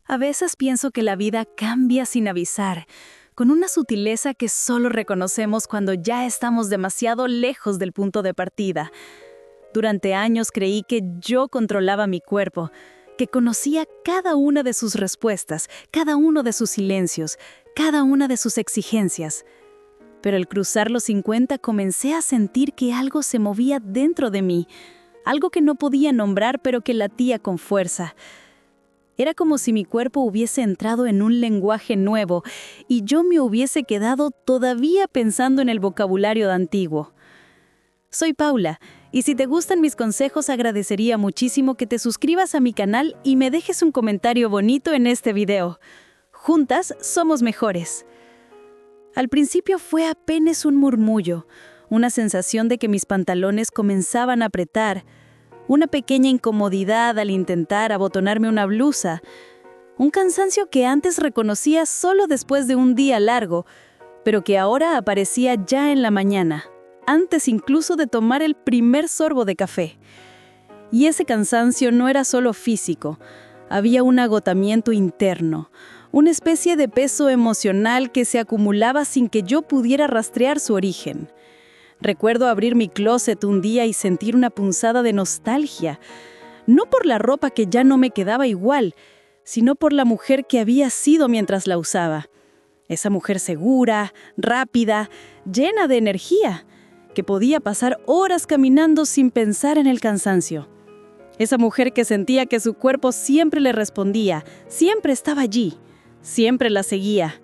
A veces pienso que la vida cambia sin avisar, con una sutileza que solo reconocemos cuando ya estamos demasiado lejos del punto de partida. Durante años creí que yo controlaba mi cuerpo, que conocía cada una de sus respuestas, cada uno de sus silencios, cada una de sus exigencias. Pero al cruzar los 50 comencé a sentir que algo se movía dentro de mí, algo que no podía nombrar pero que latía con fuerza. Era como si mi cuerpo hubiese entrado en un lenguaje nuevo y yo me hubiese quedado todavía pensando en el vocabulario antiguo. Soy Paula, y si te gustan mis consejos agradecería muchísimo que te suscribas a mi canal y me dejes un comentario bonito en este video. Juntas somos mejores. Al principio fue apenas un murmullo, una sensación de que mis pantalones comenzaban a apretar, una pequeña incomodidad al intentar abotonarme una blusa, un cansancio que antes reconocía solo después de un día largo, pero que ahora aparecía ya en la mañana, antes incluso de tomar el primer sorbo de café. Y ese cansancio no era solo físico, había un agotamiento interno, una especie de peso emocional que se acumulaba sin que yo pudiera rastrear su origen. Recuerdo abrir mi closet un día y sentir una punzada de nostalgia, no por la ropa que ya no me quedaba igual, sino por la mujer que había sido mientras la usaba. Esa mujer segura, rápida, llena de energía, que podía pasar horas caminando sin pensar en el cansancio. Esa mujer que sentía que su cuerpo siempre le respondía, siempre estaba allí, siempre la seguía.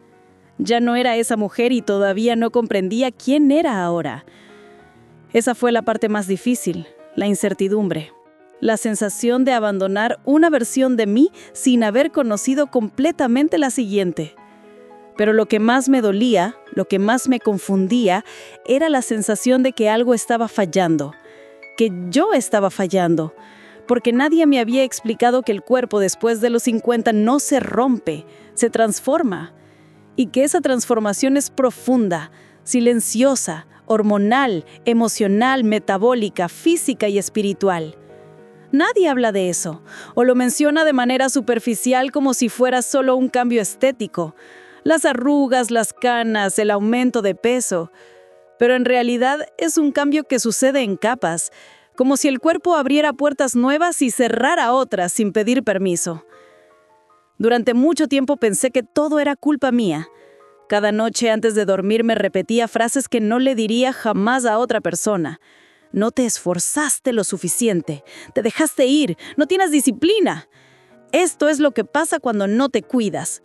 Ya no era esa mujer y todavía no comprendía quién era ahora. Esa fue la parte más difícil, la incertidumbre. La sensación de abandonar una versión de mí sin haber conocido completamente la siguiente. Pero lo que más me dolía, lo que más me confundía, era la sensación de que algo estaba fallando, que yo estaba fallando, porque nadie me había explicado que el cuerpo después de los 50 no se rompe, se transforma, y que esa transformación es profunda, silenciosa, hormonal, emocional, metabólica, física y espiritual. Nadie habla de eso, o lo menciona de manera superficial como si fuera solo un cambio estético. Las arrugas, las canas, el aumento de peso. Pero en realidad es un cambio que sucede en capas, como si el cuerpo abriera puertas nuevas y cerrara otras sin pedir permiso. Durante mucho tiempo pensé que todo era culpa mía. Cada noche antes de dormir me repetía frases que no le diría jamás a otra persona. No te esforzaste lo suficiente, te dejaste ir, no tienes disciplina. Esto es lo que pasa cuando no te cuidas.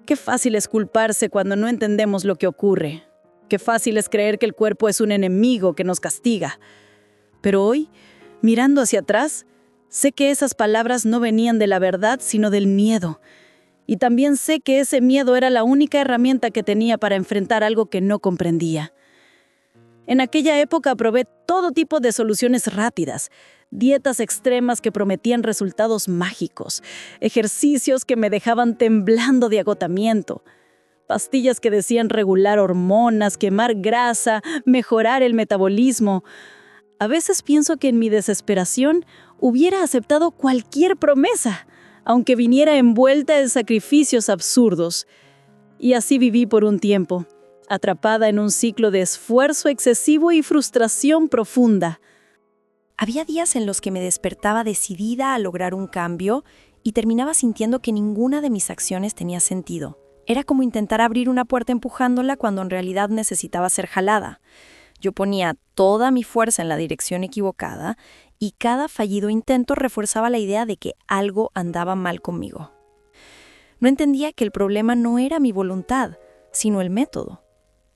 Qué fácil es culparse cuando no entendemos lo que ocurre. Qué fácil es creer que el cuerpo es un enemigo que nos castiga. Pero hoy, mirando hacia atrás, sé que esas palabras no venían de la verdad, sino del miedo. Y también sé que ese miedo era la única herramienta que tenía para enfrentar algo que no comprendía. En aquella época probé todo tipo de soluciones rápidas, dietas extremas que prometían resultados mágicos, ejercicios que me dejaban temblando de agotamiento, pastillas que decían regular hormonas, quemar grasa, mejorar el metabolismo. A veces pienso que en mi desesperación hubiera aceptado cualquier promesa, aunque viniera envuelta en sacrificios absurdos. Y así viví por un tiempo, atrapada en un ciclo de esfuerzo excesivo y frustración profunda. Había días en los que me despertaba decidida a lograr un cambio y terminaba sintiendo que ninguna de mis acciones tenía sentido. Era como intentar abrir una puerta empujándola cuando en realidad necesitaba ser jalada. Yo ponía toda mi fuerza en la dirección equivocada y cada fallido intento refuerzaba la idea de que algo andaba mal conmigo. No entendía que el problema no era mi voluntad, sino el método.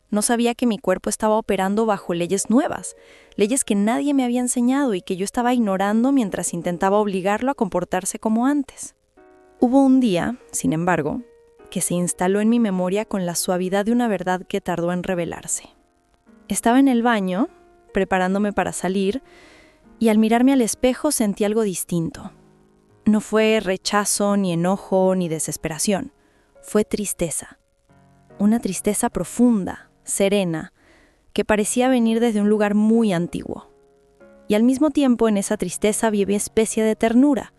No sabía que mi cuerpo estaba operando bajo leyes nuevas, leyes que nadie me había enseñado y que yo estaba ignorando mientras intentaba obligarlo a comportarse como antes. Hubo un día, sin embargo, que se instaló en mi memoria con la suavidad de una verdad que tardó en revelarse. Estaba en el baño, preparándome para salir, y al mirarme al espejo sentí algo distinto. No fue rechazo, ni enojo, ni desesperación. Fue tristeza. Una tristeza profunda, serena, que parecía venir desde un lugar muy antiguo. Y al mismo tiempo en esa tristeza había una especie de ternura,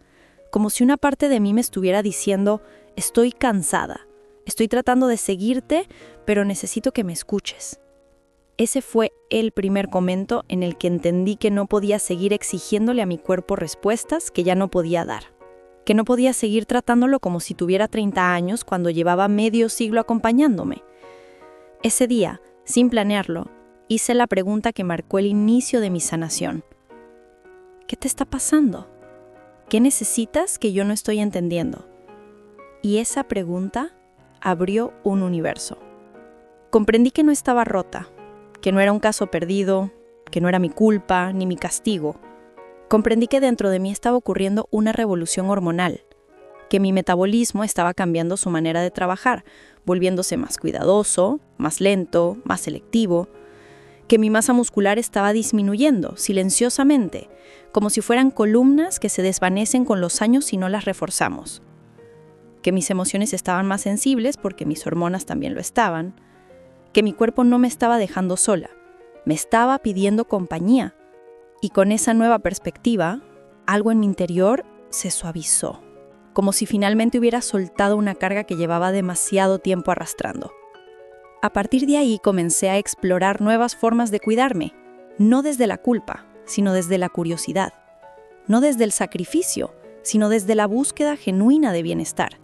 como si una parte de mí me estuviera diciendo, estoy cansada, estoy tratando de seguirte, pero necesito que me escuches. Ese fue el primer momento en el que entendí que no podía seguir exigiéndole a mi cuerpo respuestas que ya no podía dar. Que no podía seguir tratándolo como si tuviera 30 años cuando llevaba medio siglo acompañándome. Ese día, sin planearlo, hice la pregunta que marcó el inicio de mi sanación. ¿Qué te está pasando? ¿Qué necesitas que yo no estoy entendiendo? Y esa pregunta abrió un universo. Comprendí que no estaba rota, que no era un caso perdido, que no era mi culpa ni mi castigo. Comprendí que dentro de mí estaba ocurriendo una revolución hormonal, que mi metabolismo estaba cambiando su manera de trabajar, volviéndose más cuidadoso, más lento, más selectivo, que mi masa muscular estaba disminuyendo silenciosamente, como si fueran columnas que se desvanecen con los años si no las reforzamos, que mis emociones estaban más sensibles porque mis hormonas también lo estaban, que mi cuerpo no me estaba dejando sola, me estaba pidiendo compañía. Y con esa nueva perspectiva, algo en mi interior se suavizó, como si finalmente hubiera soltado una carga que llevaba demasiado tiempo arrastrando. A partir de ahí comencé a explorar nuevas formas de cuidarme, no desde la culpa, sino desde la curiosidad, no desde el sacrificio, sino desde la búsqueda genuina de bienestar.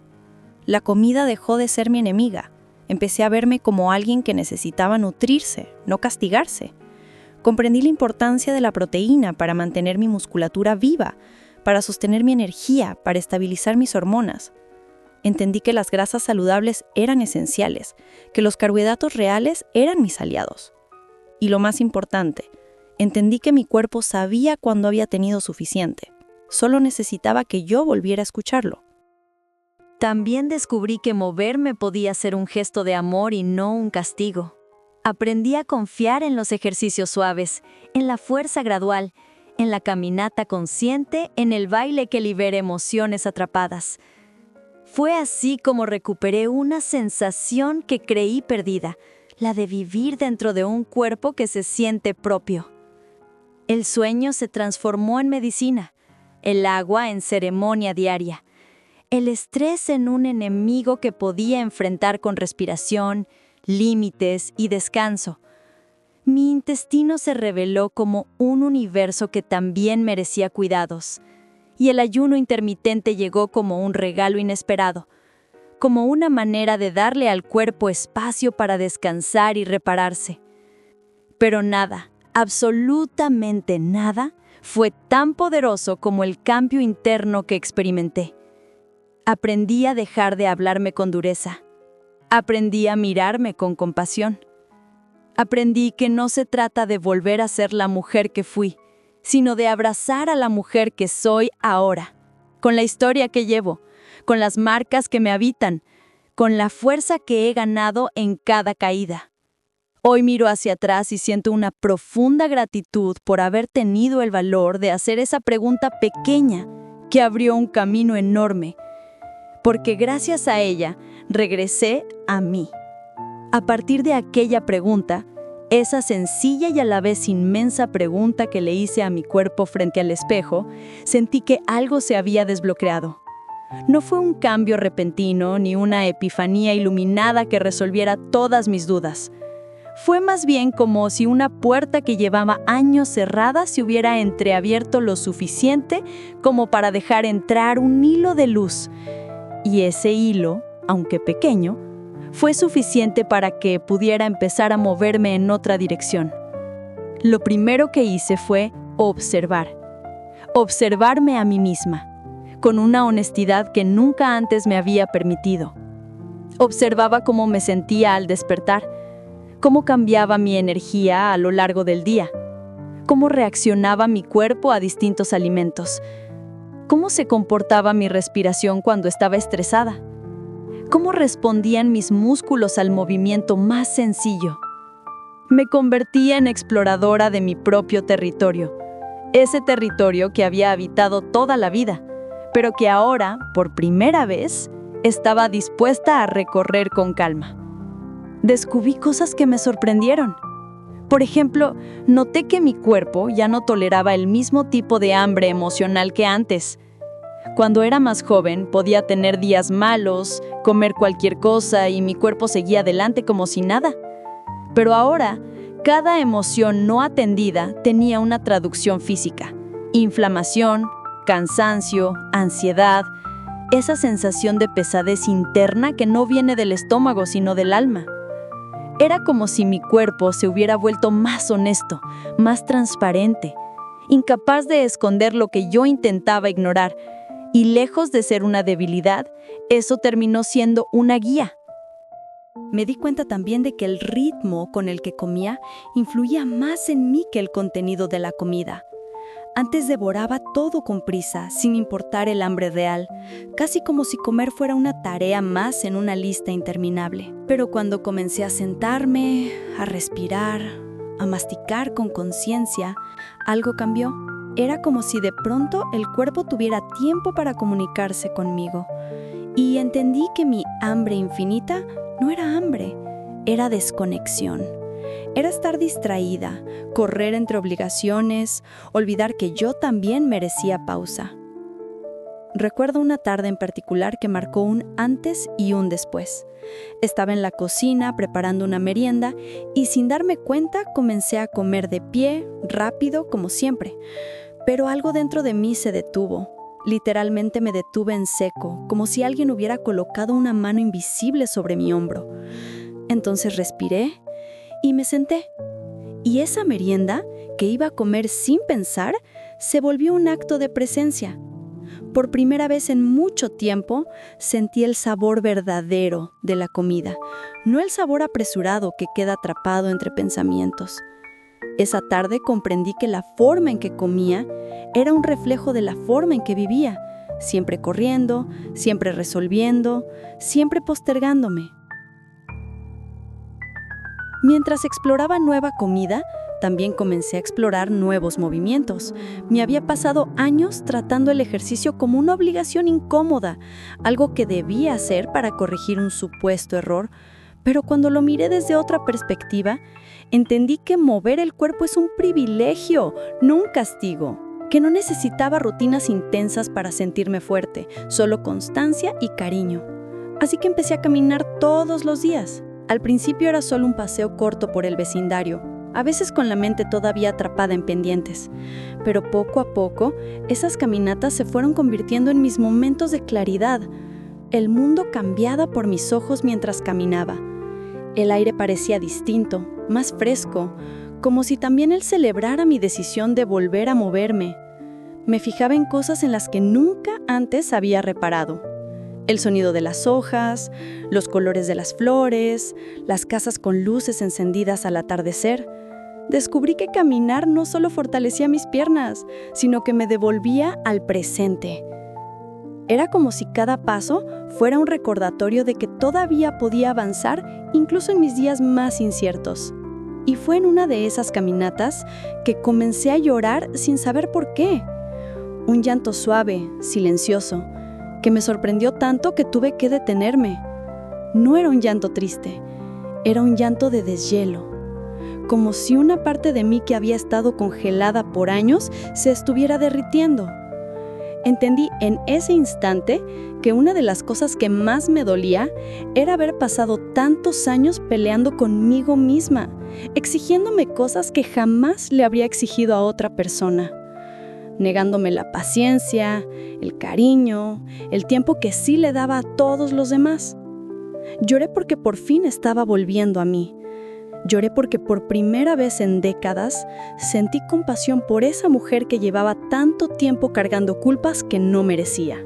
La comida dejó de ser mi enemiga, empecé a verme como alguien que necesitaba nutrirse, no castigarse. Comprendí la importancia de la proteína para mantener mi musculatura viva, para sostener mi energía, para estabilizar mis hormonas. Entendí que las grasas saludables eran esenciales, que los carbohidratos reales eran mis aliados. Y lo más importante, entendí que mi cuerpo sabía cuándo había tenido suficiente. Solo necesitaba que yo volviera a escucharlo. También descubrí que moverme podía ser un gesto de amor y no un castigo. Aprendí a confiar en los ejercicios suaves, en la fuerza gradual, en la caminata consciente, en el baile que libera emociones atrapadas. Fue así como recuperé una sensación que creí perdida, la de vivir dentro de un cuerpo que se siente propio. El sueño se transformó en medicina, el agua en ceremonia diaria, el estrés en un enemigo que podía enfrentar con respiración, límites y descanso. Mi intestino se reveló como un universo que también merecía cuidados, y el ayuno intermitente llegó como un regalo inesperado, como una manera de darle al cuerpo espacio para descansar y repararse. Pero nada, absolutamente nada, fue tan poderoso como el cambio interno que experimenté. Aprendí a dejar de hablarme con dureza. Aprendí a mirarme con compasión. Aprendí que no se trata de volver a ser la mujer que fui, sino de abrazar a la mujer que soy ahora, con la historia que llevo, con las marcas que me habitan, con la fuerza que he ganado en cada caída. Hoy miro hacia atrás y siento una profunda gratitud por haber tenido el valor de hacer esa pregunta pequeña que abrió un camino enorme, porque gracias a ella regresé a mí. A partir de aquella pregunta, esa sencilla y a la vez inmensa pregunta que le hice a mi cuerpo frente al espejo, sentí que algo se había desbloqueado. No fue un cambio repentino ni una epifanía iluminada que resolviera todas mis dudas. Fue más bien como si una puerta que llevaba años cerrada se hubiera entreabierto lo suficiente como para dejar entrar un hilo de luz. Y ese hilo, aunque pequeño, fue suficiente para que pudiera empezar a moverme en otra dirección. Lo primero que hice fue observarme a mí misma, con una honestidad que nunca antes me había permitido. Observaba cómo me sentía al despertar, cómo cambiaba mi energía a lo largo del día, cómo reaccionaba mi cuerpo a distintos alimentos, cómo se comportaba mi respiración cuando estaba estresada, cómo respondían mis músculos al movimiento más sencillo. Me convertía en exploradora de mi propio territorio, ese territorio que había habitado toda la vida, pero que ahora, por primera vez, estaba dispuesta a recorrer con calma. Descubrí cosas que me sorprendieron. Por ejemplo, noté que mi cuerpo ya no toleraba el mismo tipo de hambre emocional que antes. Cuando era más joven, podía tener días malos, comer cualquier cosa y mi cuerpo seguía adelante como si nada. Pero ahora, cada emoción no atendida tenía una traducción física. Inflamación, cansancio, ansiedad, esa sensación de pesadez interna que no viene del estómago sino del alma. Era como si mi cuerpo se hubiera vuelto más honesto, más transparente, incapaz de esconder lo que yo intentaba ignorar, y lejos de ser una debilidad, eso terminó siendo una guía. Me di cuenta también de que el ritmo con el que comía influía más en mí que el contenido de la comida. Antes devoraba todo con prisa, sin importar el hambre real, casi como si comer fuera una tarea más en una lista interminable. Pero cuando comencé a sentarme, a respirar, a masticar con conciencia, algo cambió. Era como si de pronto el cuerpo tuviera tiempo para comunicarse conmigo. Y entendí que mi hambre infinita no era hambre, era desconexión. Era estar distraída, correr entre obligaciones, olvidar que yo también merecía pausa. Recuerdo una tarde en particular que marcó un antes y un después. Estaba en la cocina preparando una merienda y sin darme cuenta comencé a comer de pie, rápido, como siempre. Pero algo dentro de mí se detuvo. Literalmente me detuve en seco, como si alguien hubiera colocado una mano invisible sobre mi hombro. Entonces respiré y me senté. Y esa merienda, que iba a comer sin pensar, se volvió un acto de presencia. Por primera vez en mucho tiempo, sentí el sabor verdadero de la comida, no el sabor apresurado que queda atrapado entre pensamientos. Esa tarde comprendí que la forma en que comía era un reflejo de la forma en que vivía, siempre corriendo, siempre resolviendo, siempre postergándome. Mientras exploraba nueva comida, también comencé a explorar nuevos movimientos. Me había pasado años tratando el ejercicio como una obligación incómoda, algo que debía hacer para corregir un supuesto error, pero cuando lo miré desde otra perspectiva, entendí que mover el cuerpo es un privilegio, no un castigo, que no necesitaba rutinas intensas para sentirme fuerte, solo constancia y cariño. Así que empecé a caminar todos los días. Al principio era solo un paseo corto por el vecindario, a veces con la mente todavía atrapada en pendientes. Pero poco a poco, esas caminatas se fueron convirtiendo en mis momentos de claridad. El mundo cambiaba por mis ojos mientras caminaba. El aire parecía distinto, más fresco, como si también él celebrara mi decisión de volver a moverme. Me fijaba en cosas en las que nunca antes había reparado. El sonido de las hojas, los colores de las flores, las casas con luces encendidas al atardecer. Descubrí que caminar no solo fortalecía mis piernas, sino que me devolvía al presente. Era como si cada paso fuera un recordatorio de que todavía podía avanzar incluso en mis días más inciertos. Y fue en una de esas caminatas que comencé a llorar sin saber por qué. Un llanto suave, silencioso, que me sorprendió tanto que tuve que detenerme. No era un llanto triste, era un llanto de deshielo, como si una parte de mí que había estado congelada por años se estuviera derritiendo. Entendí en ese instante que una de las cosas que más me dolía era haber pasado tantos años peleando conmigo misma, exigiéndome cosas que jamás le habría exigido a otra persona. Negándome la paciencia, el cariño, el tiempo que sí le daba a todos los demás. Lloré porque por fin estaba volviendo a mí. Lloré porque por primera vez en décadas sentí compasión por esa mujer que llevaba tanto tiempo cargando culpas que no merecía.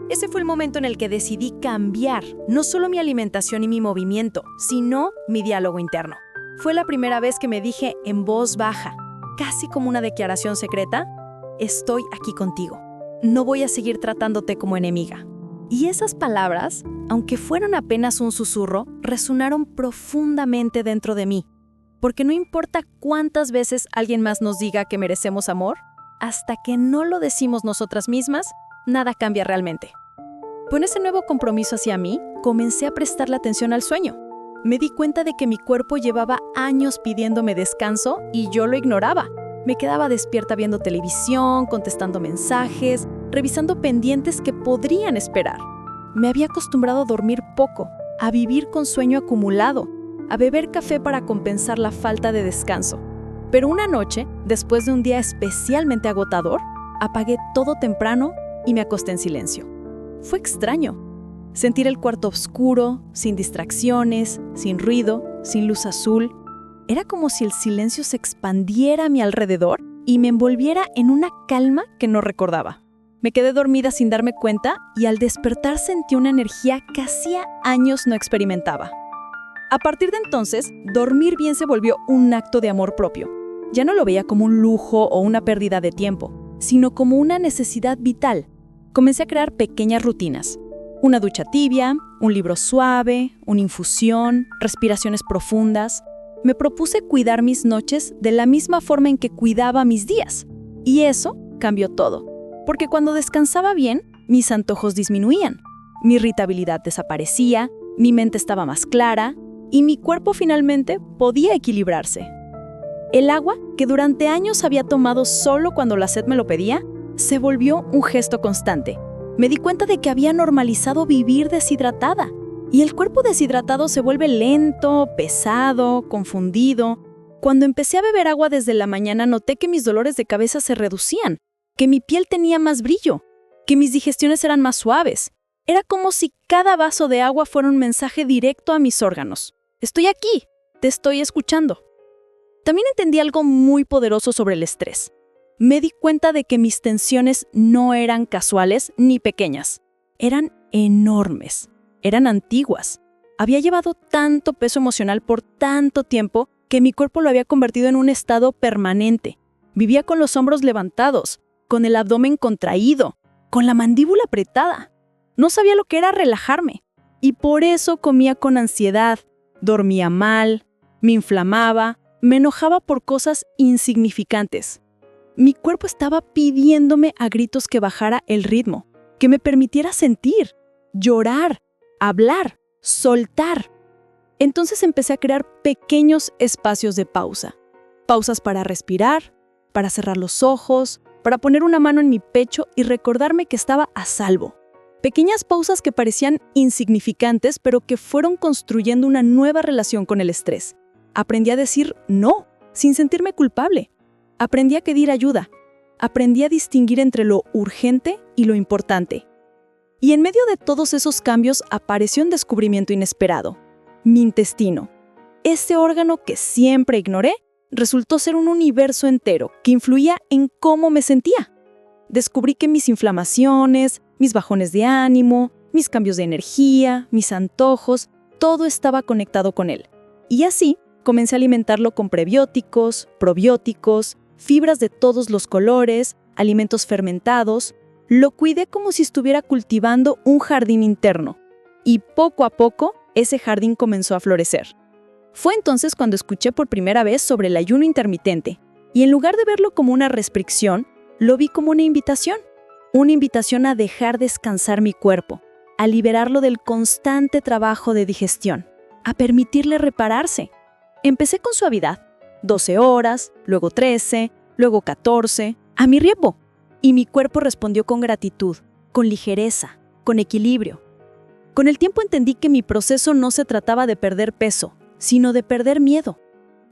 Ese fue el momento en el que decidí cambiar no solo mi alimentación y mi movimiento, sino mi diálogo interno. Fue la primera vez que me dije en voz baja, casi como una declaración secreta: estoy aquí contigo. No voy a seguir tratándote como enemiga. Y esas palabras, aunque fueron apenas un susurro, resonaron profundamente dentro de mí. Porque no importa cuántas veces alguien más nos diga que merecemos amor, hasta que no lo decimos nosotras mismas, nada cambia realmente. Con ese nuevo compromiso hacia mí, comencé a prestarle atención al sueño. Me di cuenta de que mi cuerpo llevaba años pidiéndome descanso y yo lo ignoraba. Me quedaba despierta viendo televisión, contestando mensajes, revisando pendientes que podrían esperar. Me había acostumbrado a dormir poco, a vivir con sueño acumulado, a beber café para compensar la falta de descanso. Pero una noche, después de un día especialmente agotador, apagué todo temprano y me acosté en silencio. Fue extraño. Sentir el cuarto oscuro, sin distracciones, sin ruido, sin luz azul. Era como si el silencio se expandiera a mi alrededor y me envolviera en una calma que no recordaba. Me quedé dormida sin darme cuenta y al despertar sentí una energía que hacía años no experimentaba. A partir de entonces, dormir bien se volvió un acto de amor propio. Ya no lo veía como un lujo o una pérdida de tiempo, sino como una necesidad vital. Comencé a crear pequeñas rutinas. Una ducha tibia, un libro suave, una infusión, respiraciones profundas. Me propuse cuidar mis noches de la misma forma en que cuidaba mis días. Y eso cambió todo. Porque cuando descansaba bien, mis antojos disminuían. Mi irritabilidad desaparecía, mi mente estaba más clara y mi cuerpo finalmente podía equilibrarse. El agua, que durante años había tomado solo cuando la sed me lo pedía, se volvió un gesto constante. Me di cuenta de que había normalizado vivir deshidratada. Y el cuerpo deshidratado se vuelve lento, pesado, confundido. Cuando empecé a beber agua desde la mañana, noté que mis dolores de cabeza se reducían, que mi piel tenía más brillo, que mis digestiones eran más suaves. Era como si cada vaso de agua fuera un mensaje directo a mis órganos. Estoy aquí, te estoy escuchando. También entendí algo muy poderoso sobre el estrés. Me di cuenta de que mis tensiones no eran casuales ni pequeñas. Eran enormes. Eran antiguas. Había llevado tanto peso emocional por tanto tiempo que mi cuerpo lo había convertido en un estado permanente. Vivía con los hombros levantados, con el abdomen contraído, con la mandíbula apretada. No sabía lo que era relajarme. Y por eso comía con ansiedad, dormía mal, me inflamaba, me enojaba por cosas insignificantes. Mi cuerpo estaba pidiéndome a gritos que bajara el ritmo, que me permitiera sentir, llorar, hablar, soltar. Entonces empecé a crear pequeños espacios de pausa. Pausas para respirar, para cerrar los ojos, para poner una mano en mi pecho y recordarme que estaba a salvo. Pequeñas pausas que parecían insignificantes, pero que fueron construyendo una nueva relación con el estrés. Aprendí a decir no, sin sentirme culpable. Aprendí a pedir ayuda. Aprendí a distinguir entre lo urgente y lo importante. Y en medio de todos esos cambios apareció un descubrimiento inesperado. Mi intestino. Ese órgano que siempre ignoré, resultó ser un universo entero que influía en cómo me sentía. Descubrí que mis inflamaciones, mis bajones de ánimo, mis cambios de energía, mis antojos, todo estaba conectado con él. Y así comencé a alimentarlo con prebióticos, probióticos, fibras de todos los colores, alimentos fermentados. Lo cuidé como si estuviera cultivando un jardín interno. Y poco a poco, ese jardín comenzó a florecer. Fue entonces cuando escuché por primera vez sobre el ayuno intermitente. Y en lugar de verlo como una restricción, lo vi como una invitación. Una invitación a dejar descansar mi cuerpo, a liberarlo del constante trabajo de digestión, a permitirle repararse. Empecé con suavidad, 12 horas, luego 13, luego 14, a mi ritmo. Y mi cuerpo respondió con gratitud, con ligereza, con equilibrio. Con el tiempo entendí que mi proceso no se trataba de perder peso, sino de perder miedo.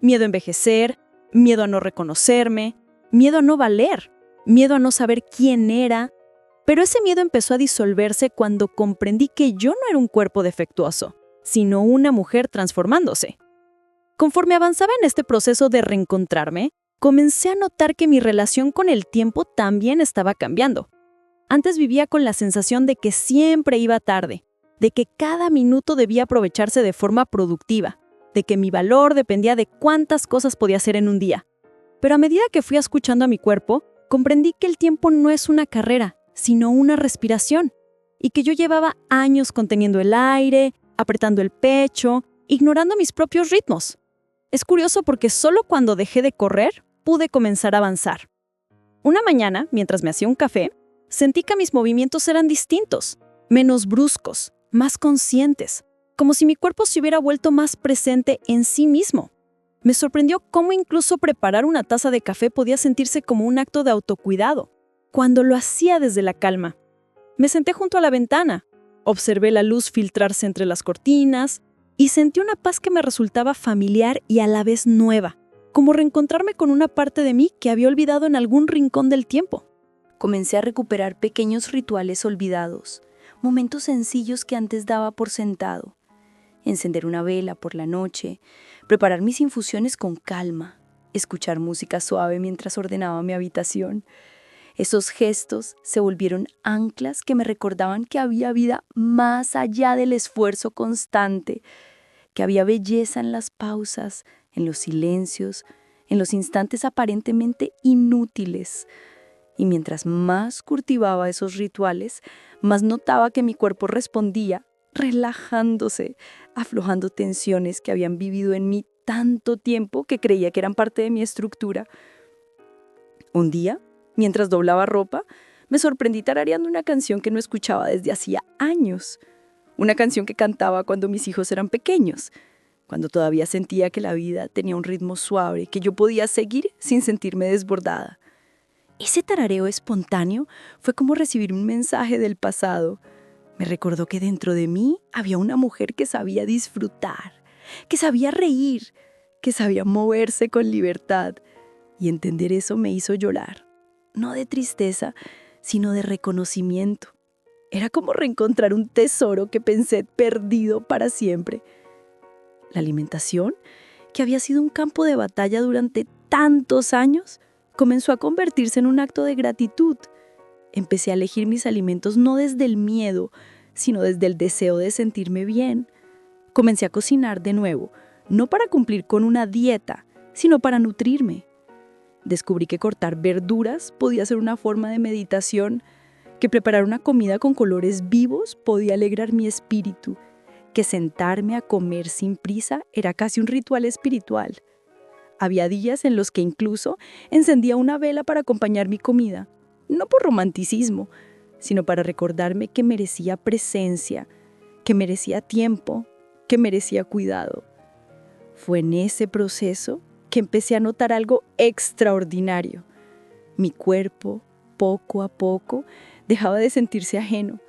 Miedo a envejecer, miedo a no reconocerme, miedo a no valer, miedo a no saber quién era. Pero ese miedo empezó a disolverse cuando comprendí que yo no era un cuerpo defectuoso, sino una mujer transformándose. Conforme avanzaba en este proceso de reencontrarme, comencé a notar que mi relación con el tiempo también estaba cambiando. Antes vivía con la sensación de que siempre iba tarde, de que cada minuto debía aprovecharse de forma productiva, de que mi valor dependía de cuántas cosas podía hacer en un día. Pero a medida que fui escuchando a mi cuerpo, comprendí que el tiempo no es una carrera, sino una respiración, y que yo llevaba años conteniendo el aire, apretando el pecho, ignorando mis propios ritmos. Es curioso porque solo cuando dejé de correr, pude comenzar a avanzar. Una mañana, mientras me hacía un café, sentí que mis movimientos eran distintos, menos bruscos, más conscientes, como si mi cuerpo se hubiera vuelto más presente en sí mismo. Me sorprendió cómo incluso preparar una taza de café podía sentirse como un acto de autocuidado. cuando lo hacía desde la calma. Me senté junto a la ventana, observé la luz filtrarse entre las cortinas y sentí una paz que me resultaba familiar y a la vez nueva, como reencontrarme con una parte de mí que había olvidado en algún rincón del tiempo. Comencé a recuperar pequeños rituales olvidados, momentos sencillos que antes daba por sentado. Encender una vela por la noche, preparar mis infusiones con calma, escuchar música suave mientras ordenaba mi habitación. Esos gestos se volvieron anclas que me recordaban que había vida más allá del esfuerzo constante, que había belleza en las pausas, en los silencios, en los instantes aparentemente inútiles. Y mientras más cultivaba esos rituales, más notaba que mi cuerpo respondía, relajándose, aflojando tensiones que habían vivido en mí tanto tiempo que creía que eran parte de mi estructura. Un día, mientras doblaba ropa, me sorprendí tarareando una canción que no escuchaba desde hacía años. Una canción que cantaba cuando mis hijos eran pequeños, cuando todavía sentía que la vida tenía un ritmo suave, que yo podía seguir sin sentirme desbordada. Ese tarareo espontáneo fue como recibir un mensaje del pasado. Me recordó que dentro de mí había una mujer que sabía disfrutar, que sabía reír, que sabía moverse con libertad. Y entender eso me hizo llorar, no de tristeza, sino de reconocimiento. Era como reencontrar un tesoro que pensé perdido para siempre. La alimentación, que había sido un campo de batalla durante tantos años, comenzó a convertirse en un acto de gratitud. Empecé a elegir mis alimentos no desde el miedo, sino desde el deseo de sentirme bien. Comencé a cocinar de nuevo, no para cumplir con una dieta, sino para nutrirme. Descubrí que cortar verduras podía ser una forma de meditación, que preparar una comida con colores vivos podía alegrar mi espíritu, que sentarme a comer sin prisa era casi un ritual espiritual. Había días en los que incluso encendía una vela para acompañar mi comida, no por romanticismo, sino para recordarme que merecía presencia, que merecía tiempo, que merecía cuidado. Fue en ese proceso que empecé a notar algo extraordinario. Mi cuerpo, poco a poco, dejaba de sentirse ajeno.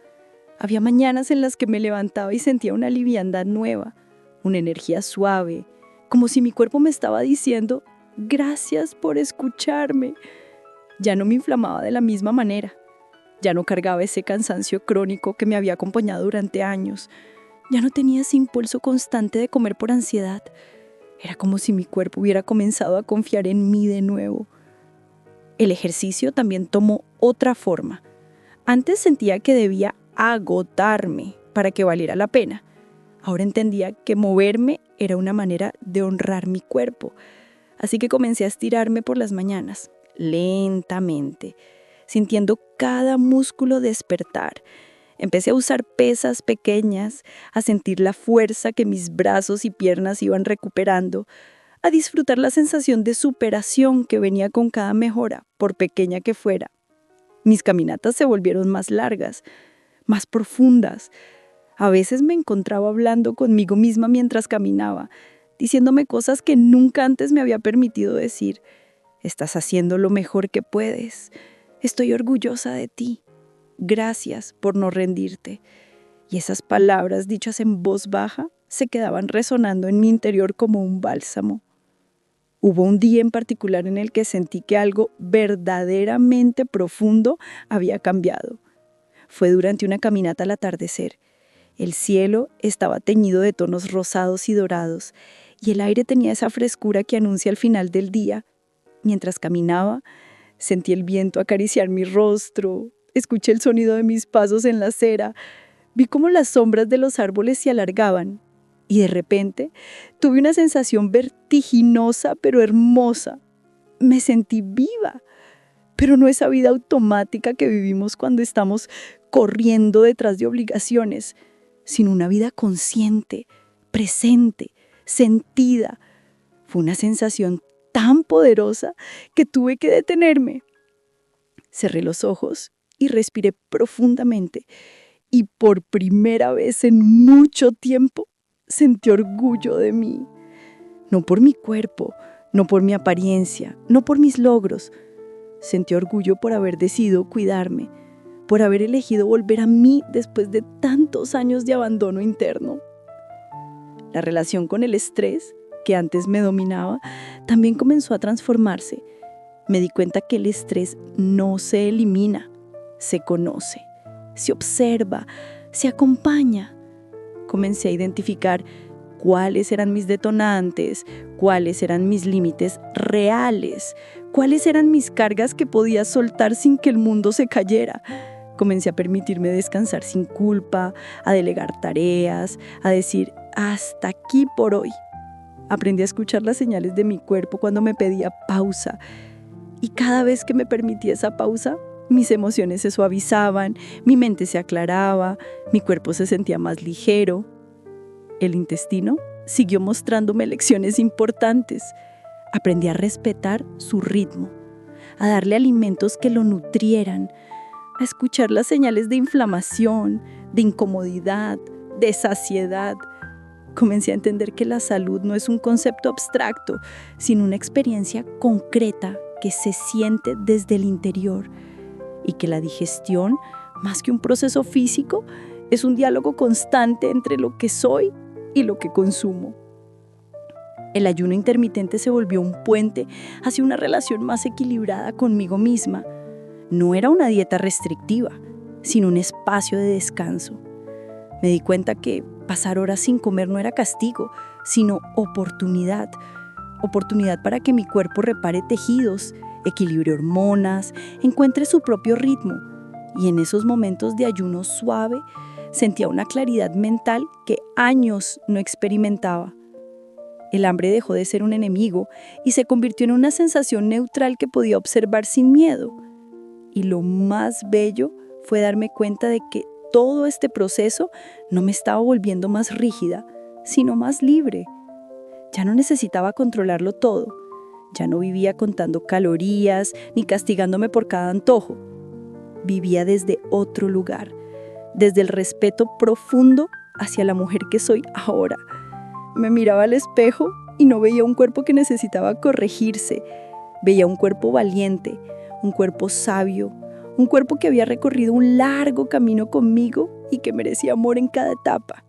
Había mañanas en las que me levantaba y sentía una liviandad nueva, una energía suave, como si mi cuerpo me estaba diciendo, gracias por escucharme. Ya no me inflamaba de la misma manera. Ya no cargaba ese cansancio crónico que me había acompañado durante años. Ya no tenía ese impulso constante de comer por ansiedad. Era como si mi cuerpo hubiera comenzado a confiar en mí de nuevo. El ejercicio también tomó otra forma. Antes sentía que debía agotarme para que valiera la pena. Ahora entendía que moverme era una manera de honrar mi cuerpo. Así que comencé a estirarme por las mañanas, lentamente, sintiendo cada músculo despertar. Empecé a usar pesas pequeñas, a sentir la fuerza que mis brazos y piernas iban recuperando, a disfrutar la sensación de superación que venía con cada mejora, por pequeña que fuera. Mis caminatas se volvieron más largas, más profundas. A veces me encontraba hablando conmigo misma mientras caminaba, diciéndome cosas que nunca antes me había permitido decir. Estás haciendo lo mejor que puedes. Estoy orgullosa de ti. Gracias por no rendirte. Y esas palabras dichas en voz baja se quedaban resonando en mi interior como un bálsamo. Hubo un día en particular en el que sentí que algo verdaderamente profundo había cambiado. Fue durante una caminata al atardecer. El cielo estaba teñido de tonos rosados y dorados, y el aire tenía esa frescura que anuncia el final del día. Mientras caminaba, sentí el viento acariciar mi rostro, escuché el sonido de mis pasos en la acera, vi cómo las sombras de los árboles se alargaban, y de repente tuve una sensación vertiginosa pero hermosa. Me sentí viva, pero no esa vida automática que vivimos cuando estamos corriendo detrás de obligaciones, sino una vida consciente, presente, sentida. Fue una sensación tan poderosa que tuve que detenerme. Cerré los ojos y respiré profundamente, y por primera vez en mucho tiempo sentí orgullo de mí. No por mi cuerpo, no por mi apariencia, no por mis logros, Sentí orgullo por haber decidido cuidarme, por haber elegido volver a mí después de tantos años de abandono interno. La relación con el estrés, que antes me dominaba, también comenzó a transformarse. Me di cuenta que el estrés no se elimina, se conoce, se observa, se acompaña. Comencé a identificar cuáles eran mis detonantes, cuáles eran mis límites reales, cuáles eran mis cargas que podía soltar sin que el mundo se cayera. Comencé a permitirme descansar sin culpa, a delegar tareas, a decir hasta aquí por hoy. Aprendí a escuchar las señales de mi cuerpo cuando me pedía pausa. Y cada vez que me permitía esa pausa, mis emociones se suavizaban, mi mente se aclaraba, mi cuerpo se sentía más ligero. El intestino siguió mostrándome lecciones importantes. Aprendí a respetar su ritmo, a darle alimentos que lo nutrieran, a escuchar las señales de inflamación, de incomodidad, de saciedad. Comencé a entender que la salud no es un concepto abstracto, sino una experiencia concreta que se siente desde el interior, y que la digestión, más que un proceso físico, es un diálogo constante entre lo que soy y lo que consumo. El ayuno intermitente se volvió un puente hacia una relación más equilibrada conmigo misma. No era una dieta restrictiva, sino un espacio de descanso. Me di cuenta que pasar horas sin comer no era castigo, sino oportunidad. Oportunidad para que mi cuerpo repare tejidos, equilibre hormonas, encuentre su propio ritmo. Y en esos momentos de ayuno suave, sentía una claridad mental que años no experimentaba. El hambre dejó de ser un enemigo y se convirtió en una sensación neutral que podía observar sin miedo. Y lo más bello fue darme cuenta de que todo este proceso no me estaba volviendo más rígida, sino más libre. Ya no necesitaba controlarlo todo. Ya no vivía contando calorías ni castigándome por cada antojo. Vivía desde otro lugar, desde el respeto profundo hacia la mujer que soy ahora. Me miraba al espejo y no veía un cuerpo que necesitaba corregirse. Veía un cuerpo valiente, un cuerpo sabio, un cuerpo que había recorrido un largo camino conmigo y que merecía amor en cada etapa.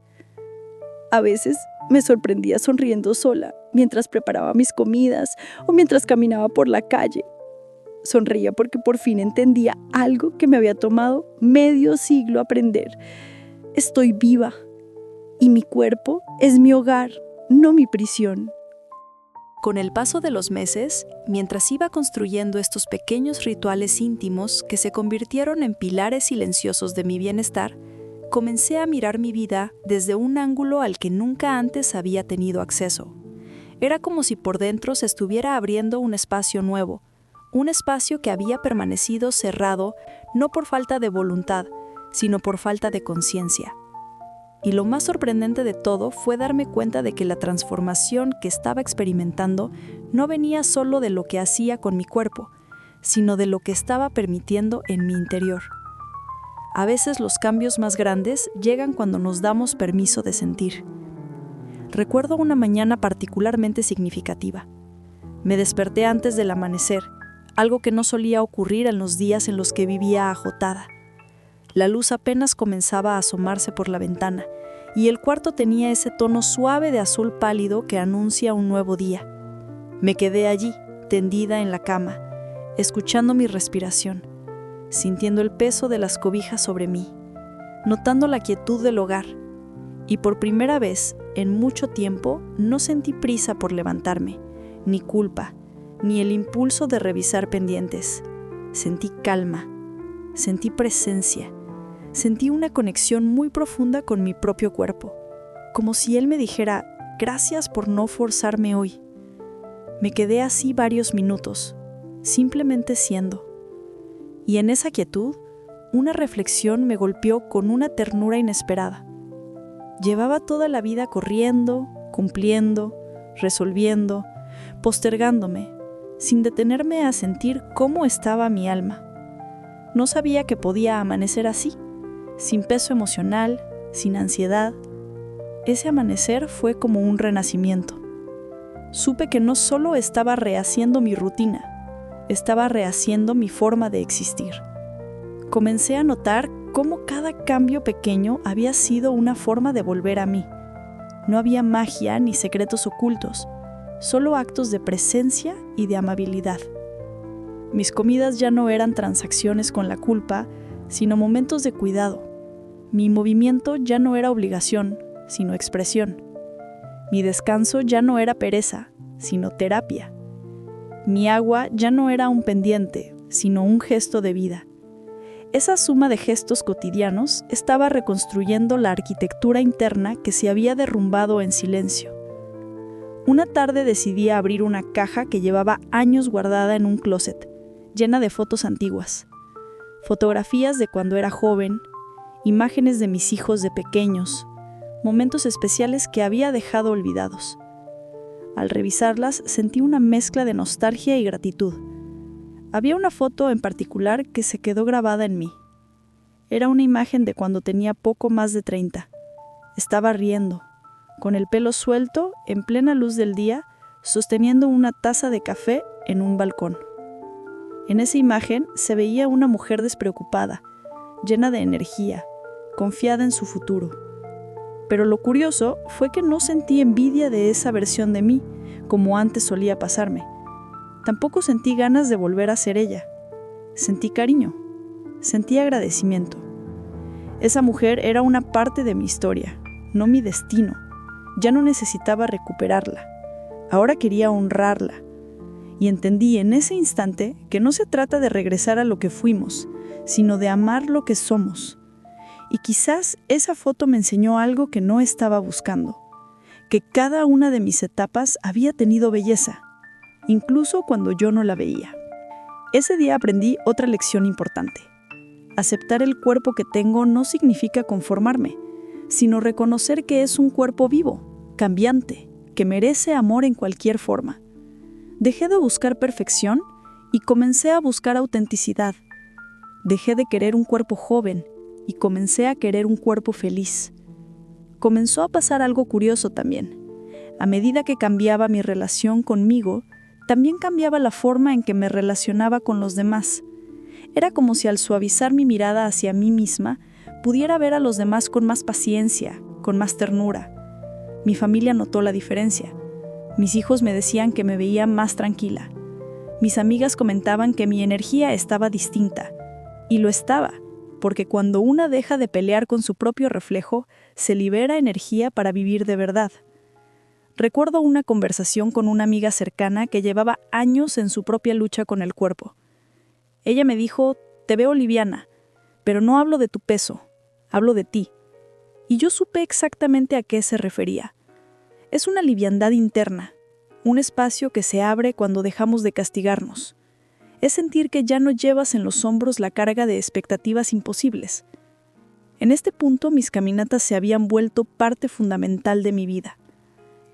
A veces me sorprendía sonriendo sola mientras preparaba mis comidas o mientras caminaba por la calle. Sonreía porque por fin entendía algo que me había tomado medio siglo aprender. Estoy viva y mi cuerpo es mi hogar, no mi prisión. Con el paso de los meses, mientras iba construyendo estos pequeños rituales íntimos que se convirtieron en pilares silenciosos de mi bienestar, comencé a mirar mi vida desde un ángulo al que nunca antes había tenido acceso. Era como si por dentro se estuviera abriendo un espacio nuevo, un espacio que había permanecido cerrado no por falta de voluntad, sino por falta de conciencia. Y lo más sorprendente de todo fue darme cuenta de que la transformación que estaba experimentando no venía solo de lo que hacía con mi cuerpo, sino de lo que estaba permitiendo en mi interior. A veces los cambios más grandes llegan cuando nos damos permiso de sentir. Recuerdo una mañana particularmente significativa. Me desperté antes del amanecer, algo que no solía ocurrir en los días en los que vivía agotada. La luz apenas comenzaba a asomarse por la ventana, y el cuarto tenía ese tono suave de azul pálido que anuncia un nuevo día. Me quedé allí, tendida en la cama, escuchando mi respiración, sintiendo el peso de las cobijas sobre mí, notando la quietud del hogar, y por primera vez en mucho tiempo no sentí prisa por levantarme, ni culpa, ni el impulso de revisar pendientes. Sentí calma, sentí presencia. Sentí una conexión muy profunda con mi propio cuerpo, como si él me dijera, gracias por no forzarme hoy. Me quedé así varios minutos, simplemente siendo. Y en esa quietud, una reflexión me golpeó con una ternura inesperada. Llevaba toda la vida corriendo, cumpliendo, resolviendo, postergándome, sin detenerme a sentir cómo estaba mi alma. No sabía que podía amanecer así, sin peso emocional, sin ansiedad. Ese amanecer fue como un renacimiento. Supe que no solo estaba rehaciendo mi rutina, estaba rehaciendo mi forma de existir. Comencé a notar cómo cada cambio pequeño había sido una forma de volver a mí. No había magia ni secretos ocultos, solo actos de presencia y de amabilidad. Mis comidas ya no eran transacciones con la culpa, sino momentos de cuidado. Mi movimiento ya no era obligación, sino expresión. Mi descanso ya no era pereza, sino terapia. Mi agua ya no era un pendiente, sino un gesto de vida. Esa suma de gestos cotidianos estaba reconstruyendo la arquitectura interna que se había derrumbado en silencio. Una tarde decidí abrir una caja que llevaba años guardada en un closet, llena de fotos antiguas. Fotografías de cuando era joven, imágenes de mis hijos de pequeños, momentos especiales que había dejado olvidados. Al revisarlas, sentí una mezcla de nostalgia y gratitud. Había una foto en particular que se quedó grabada en mí. Era una imagen de cuando tenía poco más de 30. Estaba riendo, con el pelo suelto, en plena luz del día, sosteniendo una taza de café en un balcón. En esa imagen se veía una mujer despreocupada, llena de energía, confiada en su futuro. Pero lo curioso fue que no sentí envidia de esa versión de mí, como antes solía pasarme. Tampoco sentí ganas de volver a ser ella. Sentí cariño, sentí agradecimiento. Esa mujer era una parte de mi historia, no mi destino. Ya no necesitaba recuperarla. Ahora quería honrarla. Y entendí en ese instante que no se trata de regresar a lo que fuimos, sino de amar lo que somos. Y quizás esa foto me enseñó algo que no estaba buscando, que cada una de mis etapas había tenido belleza, incluso cuando yo no la veía. Ese día aprendí otra lección importante. Aceptar el cuerpo que tengo no significa conformarme, sino reconocer que es un cuerpo vivo, cambiante, que merece amor en cualquier forma. Dejé de buscar perfección y comencé a buscar autenticidad. Dejé de querer un cuerpo joven y comencé a querer un cuerpo feliz. Comenzó a pasar algo curioso también. A medida que cambiaba mi relación conmigo, también cambiaba la forma en que me relacionaba con los demás. Era como si al suavizar mi mirada hacia mí misma, pudiera ver a los demás con más paciencia, con más ternura. Mi familia notó la diferencia. Mis hijos me decían que me veía más tranquila. Mis amigas comentaban que mi energía estaba distinta. Y lo estaba, porque cuando una deja de pelear con su propio reflejo, se libera energía para vivir de verdad. Recuerdo una conversación con una amiga cercana que llevaba años en su propia lucha con el cuerpo. Ella me dijo, te veo liviana, pero no hablo de tu peso, hablo de ti. Y yo supe exactamente a qué se refería. Es una liviandad interna, un espacio que se abre cuando dejamos de castigarnos. Es sentir que ya no llevas en los hombros la carga de expectativas imposibles. En este punto mis caminatas se habían vuelto parte fundamental de mi vida.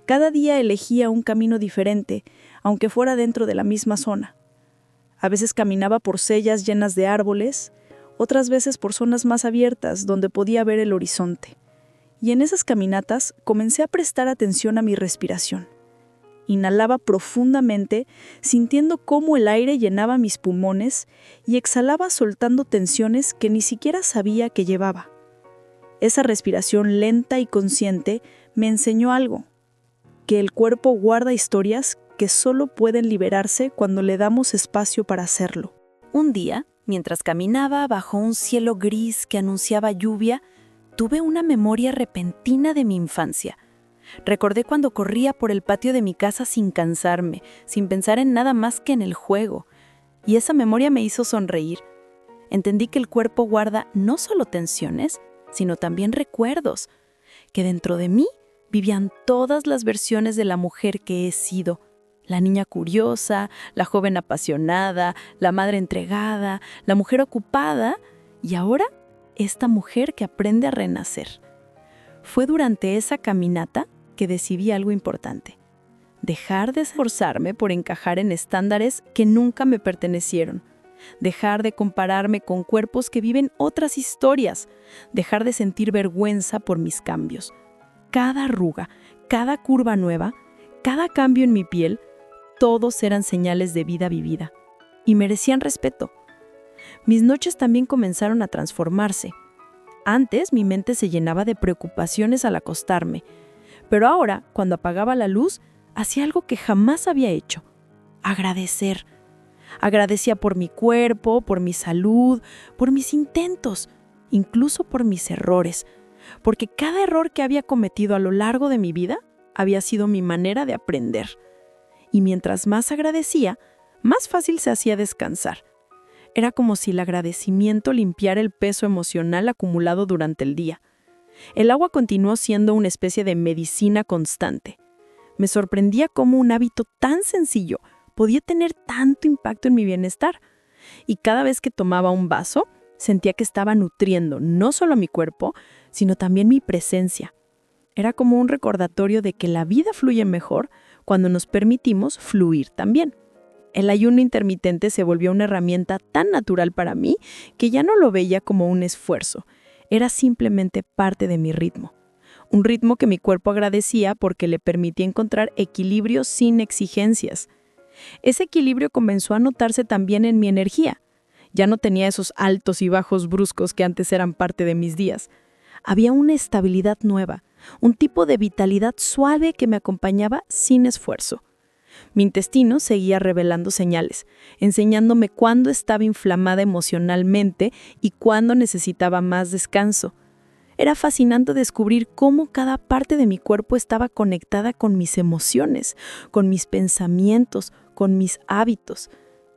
Cada día elegía un camino diferente, aunque fuera dentro de la misma zona. A veces caminaba por sellas llenas de árboles, otras veces por zonas más abiertas donde podía ver el horizonte. Y en esas caminatas comencé a prestar atención a mi respiración. Inhalaba profundamente, sintiendo cómo el aire llenaba mis pulmones y exhalaba soltando tensiones que ni siquiera sabía que llevaba. Esa respiración lenta y consciente me enseñó algo, que el cuerpo guarda historias que solo pueden liberarse cuando le damos espacio para hacerlo. Un día, mientras caminaba bajo un cielo gris que anunciaba lluvia, tuve una memoria repentina de mi infancia. Recordé cuando corría por el patio de mi casa sin cansarme, sin pensar en nada más que en el juego. Y esa memoria me hizo sonreír. Entendí que el cuerpo guarda no solo tensiones, sino también recuerdos, que dentro de mí vivían todas las versiones de la mujer que he sido. La niña curiosa, la joven apasionada, la madre entregada, la mujer ocupada y ahora esta mujer que aprende a renacer. Fue durante esa caminata que decidí algo importante. Dejar de esforzarme por encajar en estándares que nunca me pertenecieron. Dejar de compararme con cuerpos que viven otras historias. Dejar de sentir vergüenza por mis cambios. Cada arruga, cada curva nueva, cada cambio en mi piel, todos eran señales de vida vivida. y merecían respeto. Mis noches también comenzaron a transformarse. Antes mi mente se llenaba de preocupaciones al acostarme, pero ahora, cuando apagaba la luz, hacía algo que jamás había hecho: agradecer. Agradecía por mi cuerpo, por mi salud, por mis intentos, incluso por mis errores, porque cada error que había cometido a lo largo de mi vida había sido mi manera de aprender. Y mientras más agradecía, más fácil se hacía descansar. Era como si el agradecimiento limpiara el peso emocional acumulado durante el día. El agua continuó siendo una especie de medicina constante. Me sorprendía cómo un hábito tan sencillo podía tener tanto impacto en mi bienestar. Y cada vez que tomaba un vaso, sentía que estaba nutriendo no solo mi cuerpo, sino también mi presencia. Era como un recordatorio de que la vida fluye mejor cuando nos permitimos fluir también. El ayuno intermitente se volvió una herramienta tan natural para mí que ya no lo veía como un esfuerzo. Era simplemente parte de mi ritmo. Un ritmo que mi cuerpo agradecía porque le permitía encontrar equilibrio sin exigencias. Ese equilibrio comenzó a notarse también en mi energía. Ya no tenía esos altos y bajos bruscos que antes eran parte de mis días. Había una estabilidad nueva, un tipo de vitalidad suave que me acompañaba sin esfuerzo. Mi intestino seguía revelando señales, enseñándome cuándo estaba inflamada emocionalmente y cuándo necesitaba más descanso. Era fascinante descubrir cómo cada parte de mi cuerpo estaba conectada con mis emociones, con mis pensamientos, con mis hábitos.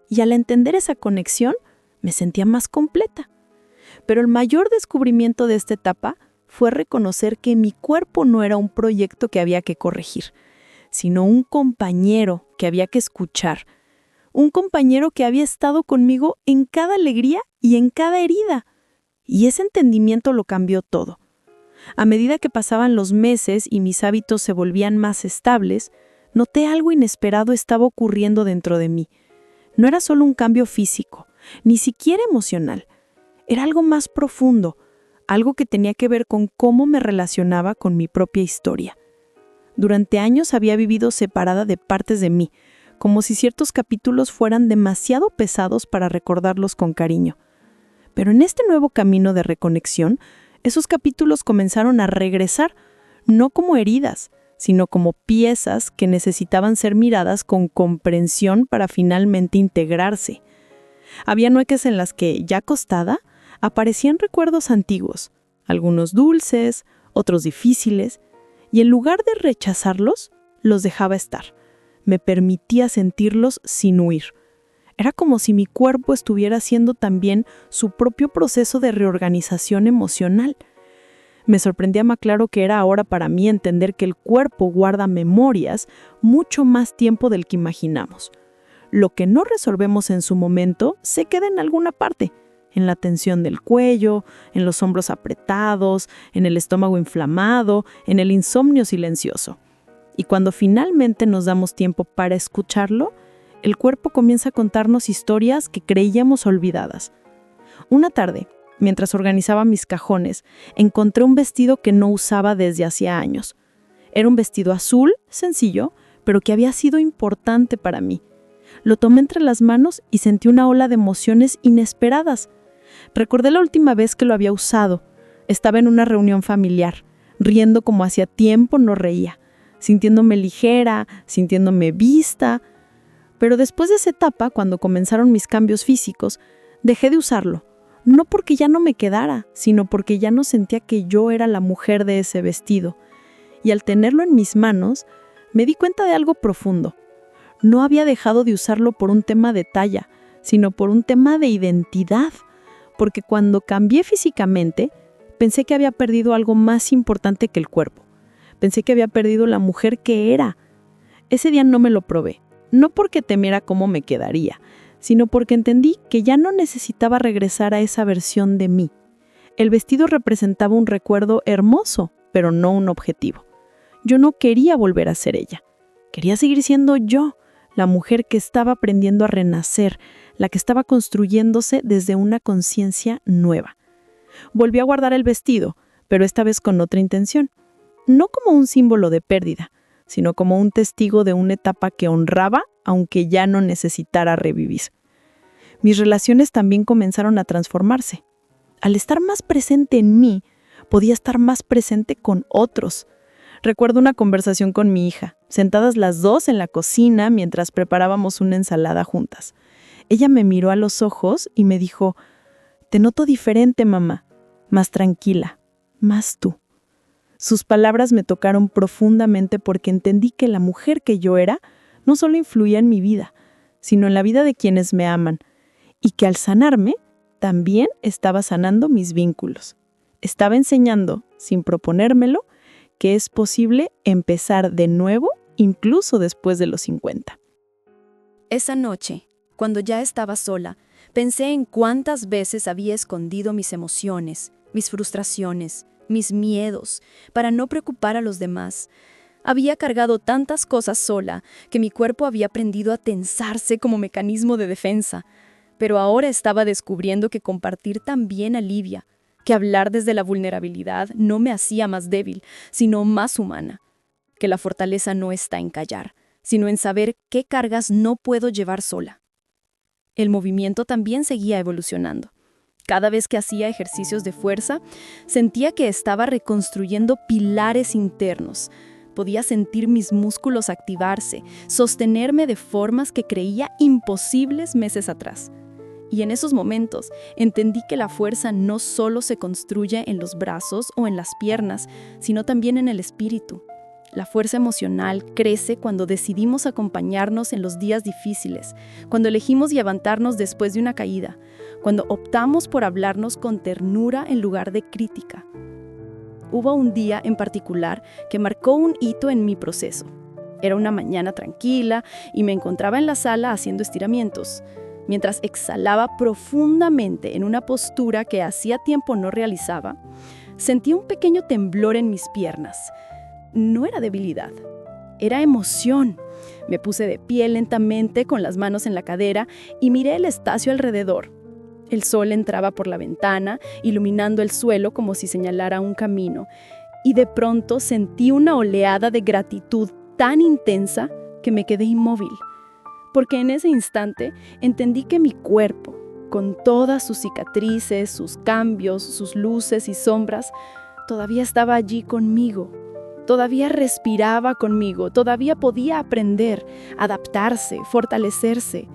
Y al entender esa conexión, me sentía más completa. Pero el mayor descubrimiento de esta etapa fue reconocer que mi cuerpo no era un proyecto que había que corregir, sino un compañero que había que escuchar. Un compañero que había estado conmigo en cada alegría y en cada herida. Y ese entendimiento lo cambió todo. A medida que pasaban los meses y mis hábitos se volvían más estables, noté algo inesperado estaba ocurriendo dentro de mí. No era solo un cambio físico, ni siquiera emocional. Era algo más profundo, algo que tenía que ver con cómo me relacionaba con mi propia historia. Durante años había vivido separada de partes de mí, como si ciertos capítulos fueran demasiado pesados para recordarlos con cariño. Pero en este nuevo camino de reconexión, esos capítulos comenzaron a regresar, no como heridas, sino como piezas que necesitaban ser miradas con comprensión para finalmente integrarse. Había noches en las que, ya acostada, aparecían recuerdos antiguos, algunos dulces, otros difíciles, y en lugar de rechazarlos, los dejaba estar. Me permitía sentirlos sin huir. Era como si mi cuerpo estuviera haciendo también su propio proceso de reorganización emocional. Me sorprendía más claro que era ahora para mí entender que el cuerpo guarda memorias mucho más tiempo del que imaginamos. Lo que no resolvemos en su momento se queda en alguna parte, en la tensión del cuello, en los hombros apretados, en el estómago inflamado, en el insomnio silencioso. Y cuando finalmente nos damos tiempo para escucharlo, el cuerpo comienza a contarnos historias que creíamos olvidadas. Una tarde, mientras organizaba mis cajones, encontré un vestido que no usaba desde hacía años. Era un vestido azul, sencillo, pero que había sido importante para mí. Lo tomé entre las manos y sentí una ola de emociones inesperadas. Recordé la última vez que lo había usado. Estaba en una reunión familiar, riendo como hacía tiempo no reía, sintiéndome ligera, sintiéndome vista. Pero después de esa etapa, cuando comenzaron mis cambios físicos, dejé de usarlo. No porque ya no me quedara, sino porque ya no sentía que yo era la mujer de ese vestido. Y al tenerlo en mis manos, me di cuenta de algo profundo. No había dejado de usarlo por un tema de talla, sino por un tema de identidad. Porque cuando cambié físicamente, pensé que había perdido algo más importante que el cuerpo. Pensé que había perdido la mujer que era. Ese día no me lo probé. No porque temiera cómo me quedaría, sino porque entendí que ya no necesitaba regresar a esa versión de mí. El vestido representaba un recuerdo hermoso, pero no un objetivo. Yo no quería volver a ser ella. Quería seguir siendo yo, la mujer que estaba aprendiendo a renacer, la que estaba construyéndose desde una conciencia nueva. Volví a guardar el vestido, pero esta vez con otra intención. No como un símbolo de pérdida, sino como un testigo de una etapa que honraba, aunque ya no necesitara revivir. Mis relaciones también comenzaron a transformarse. Al estar más presente en mí, podía estar más presente con otros. Recuerdo una conversación con mi hija, sentadas las dos en la cocina mientras preparábamos una ensalada juntas. Ella me miró a los ojos y me dijo: «Te noto diferente, mamá, más tranquila, más tú». Sus palabras me tocaron profundamente porque entendí que la mujer que yo era no solo influía en mi vida, sino en la vida de quienes me aman, y que al sanarme, también estaba sanando mis vínculos. Estaba enseñando, sin proponérmelo, que es posible empezar de nuevo incluso después de los 50. Esa noche, cuando ya estaba sola, pensé en cuántas veces había escondido mis emociones, mis frustraciones, mis miedos, para no preocupar a los demás. Había cargado tantas cosas sola que mi cuerpo había aprendido a tensarse como mecanismo de defensa. Pero ahora estaba descubriendo que compartir también alivia, que hablar desde la vulnerabilidad no me hacía más débil, sino más humana, que la fortaleza no está en callar, sino en saber qué cargas no puedo llevar sola. El movimiento también seguía evolucionando. Cada vez que hacía ejercicios de fuerza, sentía que estaba reconstruyendo pilares internos. Podía sentir mis músculos activarse, sostenerme de formas que creía imposibles meses atrás. Y en esos momentos entendí que la fuerza no solo se construye en los brazos o en las piernas, sino también en el espíritu. La fuerza emocional crece cuando decidimos acompañarnos en los días difíciles, cuando elegimos levantarnos después de una caída, cuando optamos por hablarnos con ternura en lugar de crítica. Hubo un día en particular que marcó un hito en mi proceso. Era una mañana tranquila y me encontraba en la sala haciendo estiramientos. Mientras exhalaba profundamente en una postura que hacía tiempo no realizaba, sentí un pequeño temblor en mis piernas. No era debilidad, era emoción. Me puse de pie lentamente con las manos en la cadera y miré el espacio alrededor. El sol entraba por la ventana, iluminando el suelo como si señalara un camino, y de pronto sentí una oleada de gratitud tan intensa que me quedé inmóvil. Porque en ese instante entendí que mi cuerpo, con todas sus cicatrices, sus cambios, sus luces y sombras, todavía estaba allí conmigo, todavía respiraba conmigo, todavía podía aprender, adaptarse, fortalecerse.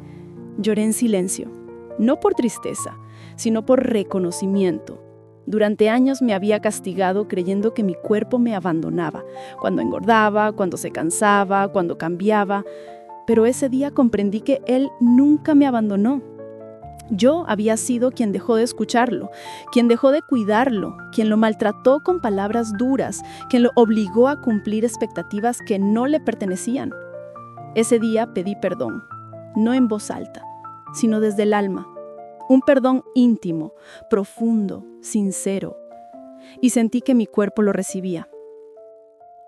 Lloré en silencio, no por tristeza, sino por reconocimiento. Durante años me había castigado creyendo que mi cuerpo me abandonaba, cuando engordaba, cuando se cansaba, cuando cambiaba. Pero ese día comprendí que él nunca me abandonó. Yo había sido quien dejó de escucharlo, quien dejó de cuidarlo, quien lo maltrató con palabras duras, quien lo obligó a cumplir expectativas que no le pertenecían. Ese día pedí perdón, no en voz alta, sino desde el alma. Un perdón íntimo, profundo, sincero. Y sentí que mi cuerpo lo recibía.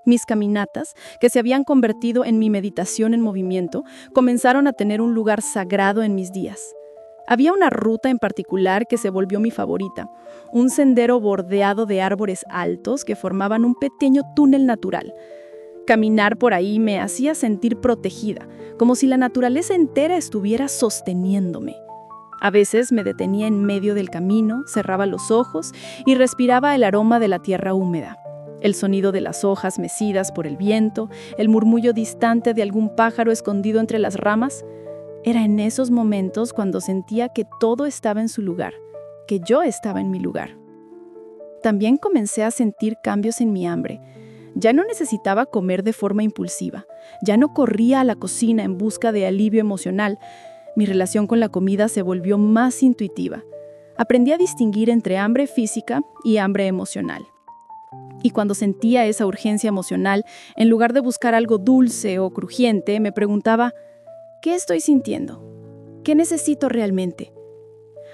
Mis caminatas, que se habían convertido en mi meditación en movimiento, comenzaron a tener un lugar sagrado en mis días. Había una ruta en particular que se volvió mi favorita, un sendero bordeado de árboles altos que formaban un pequeño túnel natural. Caminar por ahí me hacía sentir protegida, como si la naturaleza entera estuviera sosteniéndome. A veces me detenía en medio del camino, cerraba los ojos y respiraba el aroma de la tierra húmeda. El sonido de las hojas mecidas por el viento, el murmullo distante de algún pájaro escondido entre las ramas. Era en esos momentos cuando sentía que todo estaba en su lugar, que yo estaba en mi lugar. También comencé a sentir cambios en mi hambre. Ya no necesitaba comer de forma impulsiva, ya no corría a la cocina en busca de alivio emocional. Mi relación con la comida se volvió más intuitiva. Aprendí a distinguir entre hambre física y hambre emocional. Y cuando sentía esa urgencia emocional, en lugar de buscar algo dulce o crujiente, me preguntaba, ¿qué estoy sintiendo? ¿Qué necesito realmente?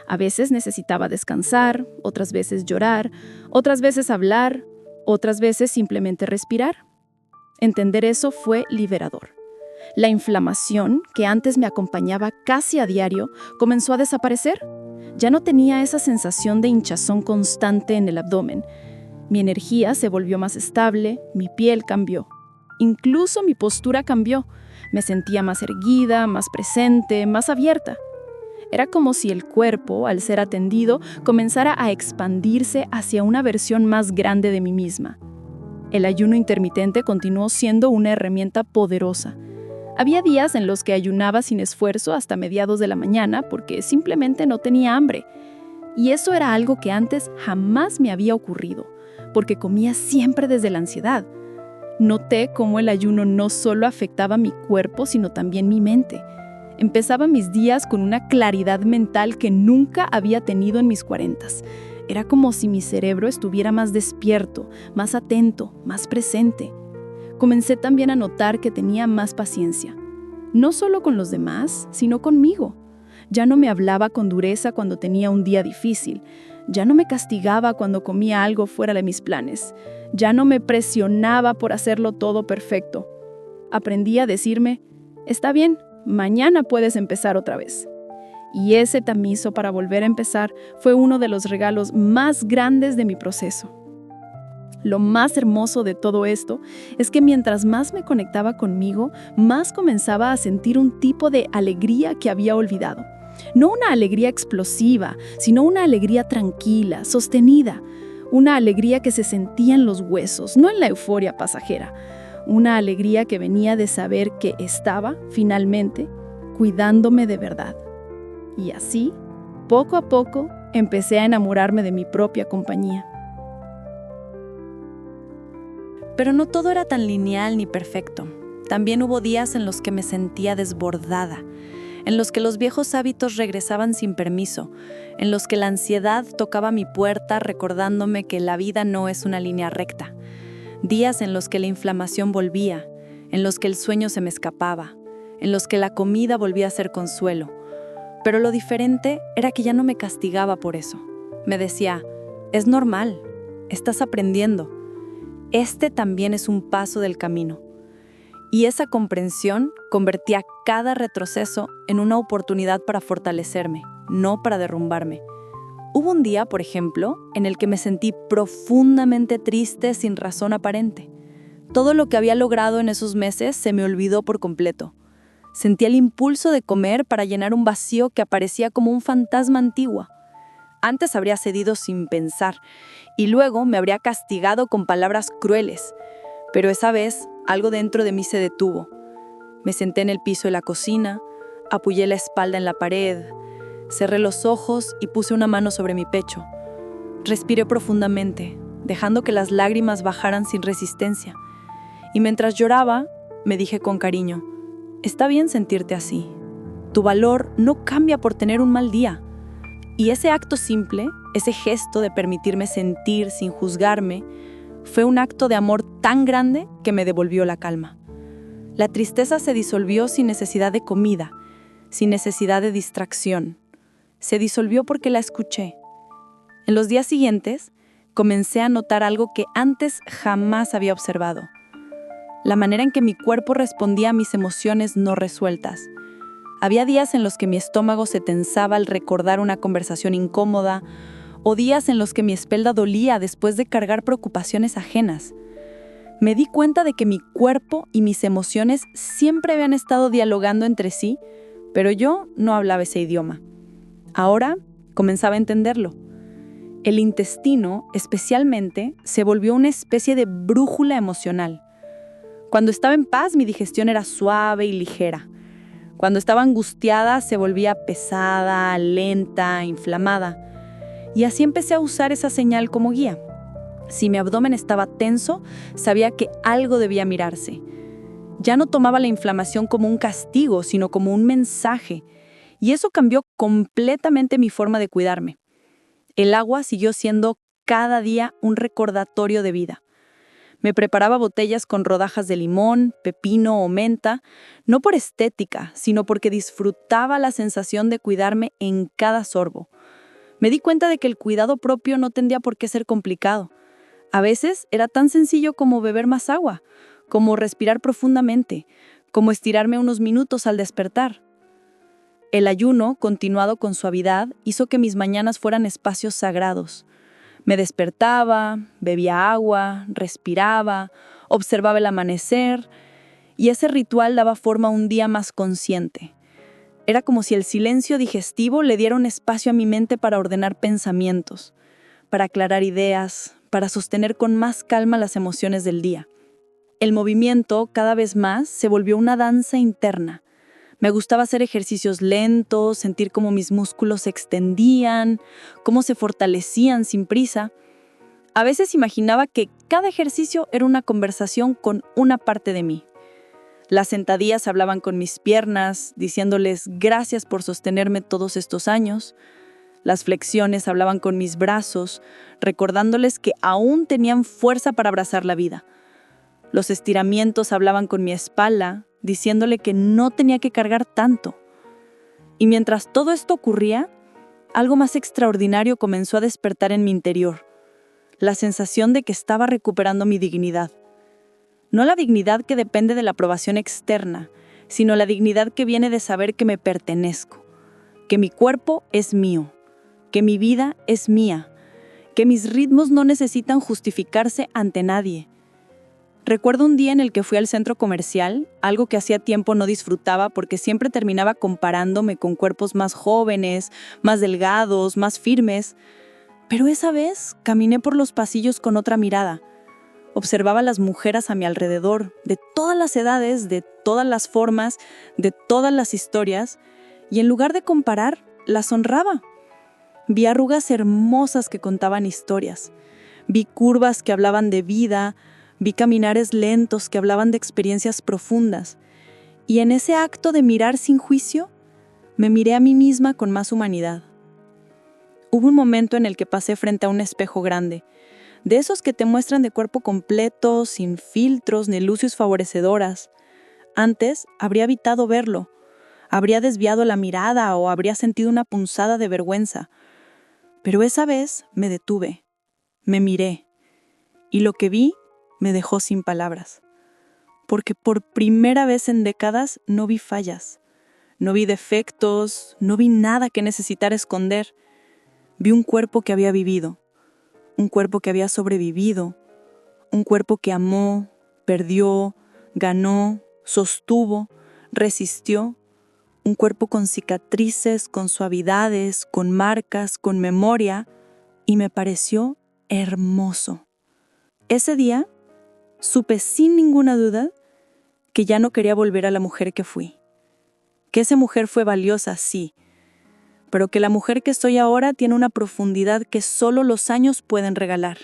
A veces necesitaba descansar, otras veces llorar, otras veces hablar, otras veces simplemente respirar. Entender eso fue liberador. La inflamación, que antes me acompañaba casi a diario, comenzó a desaparecer. Ya no tenía esa sensación de hinchazón constante en el abdomen. Mi energía se volvió más estable, mi piel cambió. Incluso mi postura cambió. Me sentía más erguida, más presente, más abierta. Era como si el cuerpo, al ser atendido, comenzara a expandirse hacia una versión más grande de mí misma. El ayuno intermitente continuó siendo una herramienta poderosa. Había días en los que ayunaba sin esfuerzo hasta mediados de la mañana porque simplemente no tenía hambre. Y eso era algo que antes jamás me había ocurrido, porque comía siempre desde la ansiedad. Noté cómo el ayuno no solo afectaba mi cuerpo, sino también mi mente. Empezaba mis días con una claridad mental que nunca había tenido en mis 40s. Era como si mi cerebro estuviera más despierto, más atento, más presente. Comencé también a notar que tenía más paciencia. No solo con los demás, sino conmigo. Ya no me hablaba con dureza cuando tenía un día difícil. Ya no me castigaba cuando comía algo fuera de mis planes. Ya no me presionaba por hacerlo todo perfecto. Aprendí a decirme, está bien, mañana puedes empezar otra vez. Y ese tamizo para volver a empezar fue uno de los regalos más grandes de mi proceso. Lo más hermoso de todo esto es que mientras más me conectaba conmigo, más comenzaba a sentir un tipo de alegría que había olvidado. No una alegría explosiva, sino una alegría tranquila, sostenida. Una alegría que se sentía en los huesos, no en la euforia pasajera. Una alegría que venía de saber que estaba, finalmente, cuidándome de verdad. Y así, poco a poco, empecé a enamorarme de mi propia compañía. Pero no todo era tan lineal ni perfecto. También hubo días en los que me sentía desbordada, en los que los viejos hábitos regresaban sin permiso, en los que la ansiedad tocaba mi puerta recordándome que la vida no es una línea recta. Días en los que la inflamación volvía, en los que el sueño se me escapaba, en los que la comida volvía a ser consuelo. Pero lo diferente era que ya no me castigaba por eso. Me decía, es normal, estás aprendiendo. Este también es un paso del camino. Y esa comprensión convertía cada retroceso en una oportunidad para fortalecerme, no para derrumbarme. Hubo un día, por ejemplo, en el que me sentí profundamente triste sin razón aparente. Todo lo que había logrado en esos meses se me olvidó por completo. Sentí el impulso de comer para llenar un vacío que aparecía como un fantasma antiguo. Antes habría cedido sin pensar, y luego me habría castigado con palabras crueles. Pero esa vez, algo dentro de mí se detuvo. Me senté en el piso de la cocina, apoyé la espalda en la pared, cerré los ojos y puse una mano sobre mi pecho. Respiré profundamente, dejando que las lágrimas bajaran sin resistencia. Y mientras lloraba, me dije con cariño, está bien sentirte así. Tu valor no cambia por tener un mal día. Y ese acto simple, ese gesto de permitirme sentir sin juzgarme, fue un acto de amor tan grande que me devolvió la calma. La tristeza se disolvió sin necesidad de comida, sin necesidad de distracción. Se disolvió porque la escuché. En los días siguientes, comencé a notar algo que antes jamás había observado. La manera en que mi cuerpo respondía a mis emociones no resueltas. Había días en los que mi estómago se tensaba al recordar una conversación incómoda, o días en los que mi espalda dolía después de cargar preocupaciones ajenas. Me di cuenta de que mi cuerpo y mis emociones siempre habían estado dialogando entre sí, pero yo no hablaba ese idioma. Ahora comenzaba a entenderlo. El intestino, especialmente, se volvió una especie de brújula emocional. Cuando estaba en paz, mi digestión era suave y ligera. Cuando estaba angustiada, se volvía pesada, lenta, inflamada. Y así empecé a usar esa señal como guía. Si mi abdomen estaba tenso, sabía que algo debía mirarse. Ya no tomaba la inflamación como un castigo, sino como un mensaje. Y eso cambió completamente mi forma de cuidarme. El agua siguió siendo cada día un recordatorio de vida. Me preparaba botellas con rodajas de limón, pepino o menta, no por estética, sino porque disfrutaba la sensación de cuidarme en cada sorbo. Me di cuenta de que el cuidado propio no tendría por qué ser complicado. A veces era tan sencillo como beber más agua, como respirar profundamente, como estirarme unos minutos al despertar. El ayuno, continuado con suavidad, hizo que mis mañanas fueran espacios sagrados. Me despertaba, bebía agua, respiraba, observaba el amanecer, y ese ritual daba forma a un día más consciente. Era como si el silencio digestivo le diera un espacio a mi mente para ordenar pensamientos, para aclarar ideas, para sostener con más calma las emociones del día. El movimiento, cada vez más, se volvió una danza interna. Me gustaba hacer ejercicios lentos, sentir cómo mis músculos se extendían, cómo se fortalecían sin prisa. A veces imaginaba que cada ejercicio era una conversación con una parte de mí. Las sentadillas hablaban con mis piernas, diciéndoles gracias por sostenerme todos estos años. Las flexiones hablaban con mis brazos, recordándoles que aún tenían fuerza para abrazar la vida. Los estiramientos hablaban con mi espalda, diciéndole que no tenía que cargar tanto. Y mientras todo esto ocurría, algo más extraordinario comenzó a despertar en mi interior. La sensación de que estaba recuperando mi dignidad. No la dignidad que depende de la aprobación externa, sino la dignidad que viene de saber que me pertenezco, que mi cuerpo es mío, que mi vida es mía, que mis ritmos no necesitan justificarse ante nadie. Recuerdo un día en el que fui al centro comercial, algo que hacía tiempo no disfrutaba porque siempre terminaba comparándome con cuerpos más jóvenes, más delgados, más firmes. Pero esa vez caminé por los pasillos con otra mirada. Observaba a las mujeres a mi alrededor, de todas las edades, de todas las formas, de todas las historias, y en lugar de comparar, las honraba. Vi arrugas hermosas que contaban historias. Vi curvas que hablaban de vida. Vi caminares lentos que hablaban de experiencias profundas. Y en ese acto de mirar sin juicio, me miré a mí misma con más humanidad. Hubo un momento en el que pasé frente a un espejo grande, de esos que te muestran de cuerpo completo, sin filtros ni luces favorecedoras. Antes habría evitado verlo, habría desviado la mirada o habría sentido una punzada de vergüenza. Pero esa vez me detuve, me miré, y lo que vi me dejó sin palabras, porque por primera vez en décadas no vi fallas, no vi defectos, no vi nada que necesitara esconder. Vi un cuerpo que había vivido, un cuerpo que había sobrevivido, un cuerpo que amó, perdió, ganó, sostuvo, resistió, un cuerpo con cicatrices, con suavidades, con marcas, con memoria, y me pareció hermoso. Ese día supe sin ninguna duda que ya no quería volver a la mujer que fui. Que esa mujer fue valiosa, sí, pero que la mujer que soy ahora tiene una profundidad que solo los años pueden regalar.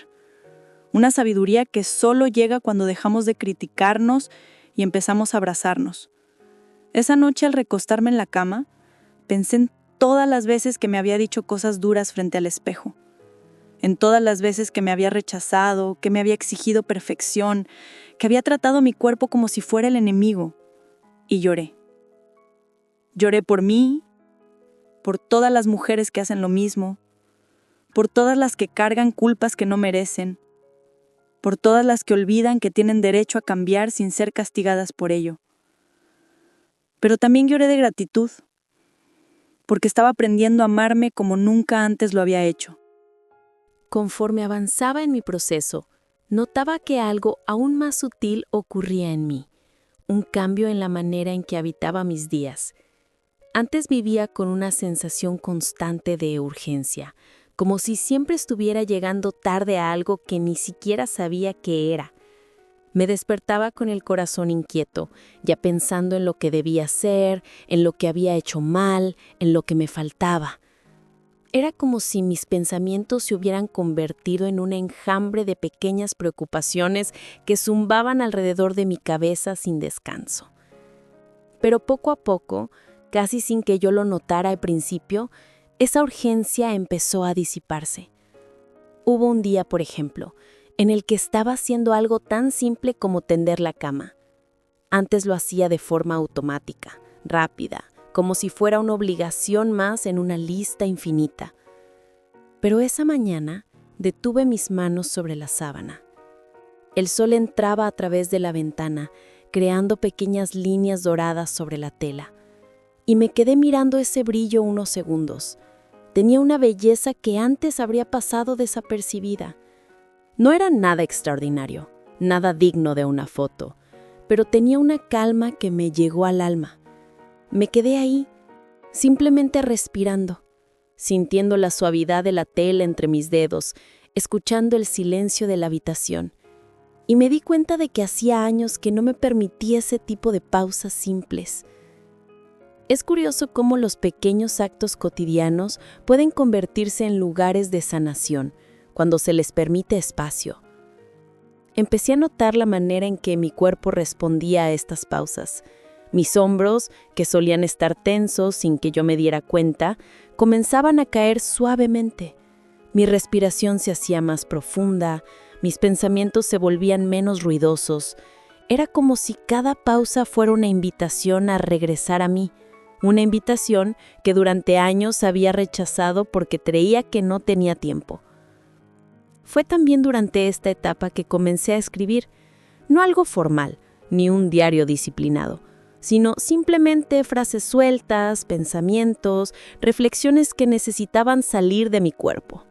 Una sabiduría que solo llega cuando dejamos de criticarnos y empezamos a abrazarnos. Esa noche al recostarme en la cama, pensé en todas las veces que me había dicho cosas duras frente al espejo. En todas las veces que me había rechazado, que me había exigido perfección, que había tratado mi cuerpo como si fuera el enemigo. Y lloré. Lloré por mí, por todas las mujeres que hacen lo mismo, por todas las que cargan culpas que no merecen, por todas las que olvidan que tienen derecho a cambiar sin ser castigadas por ello. Pero también lloré de gratitud, porque estaba aprendiendo a amarme como nunca antes lo había hecho. Conforme avanzaba en mi proceso, notaba que algo aún más sutil ocurría en mí, un cambio en la manera en que habitaba mis días. Antes vivía con una sensación constante de urgencia, como si siempre estuviera llegando tarde a algo que ni siquiera sabía qué era. Me despertaba con el corazón inquieto, ya pensando en lo que debía hacer, en lo que había hecho mal, en lo que me faltaba. Era como si mis pensamientos se hubieran convertido en un enjambre de pequeñas preocupaciones que zumbaban alrededor de mi cabeza sin descanso. Pero poco a poco, casi sin que yo lo notara al principio, esa urgencia empezó a disiparse. Hubo un día, por ejemplo, en el que estaba haciendo algo tan simple como tender la cama. Antes lo hacía de forma automática, rápida, como si fuera una obligación más en una lista infinita. Pero esa mañana detuve mis manos sobre la sábana. El sol entraba a través de la ventana, creando pequeñas líneas doradas sobre la tela. Y me quedé mirando ese brillo unos segundos. Tenía una belleza que antes habría pasado desapercibida. No era nada extraordinario, nada digno de una foto, pero tenía una calma que me llegó al alma. Me quedé ahí, simplemente respirando, sintiendo la suavidad de la tela entre mis dedos, escuchando el silencio de la habitación. Y me di cuenta de que hacía años que no me permitía ese tipo de pausas simples. Es curioso cómo los pequeños actos cotidianos pueden convertirse en lugares de sanación cuando se les permite espacio. Empecé a notar la manera en que mi cuerpo respondía a estas pausas. Mis hombros, que solían estar tensos sin que yo me diera cuenta, comenzaban a caer suavemente. Mi respiración se hacía más profunda, mis pensamientos se volvían menos ruidosos. Era como si cada pausa fuera una invitación a regresar a mí, una invitación que durante años había rechazado porque creía que no tenía tiempo. Fue también durante esta etapa que comencé a escribir, no algo formal, ni un diario disciplinado, sino simplemente frases sueltas, pensamientos, reflexiones que necesitaban salir de mi cuerpo.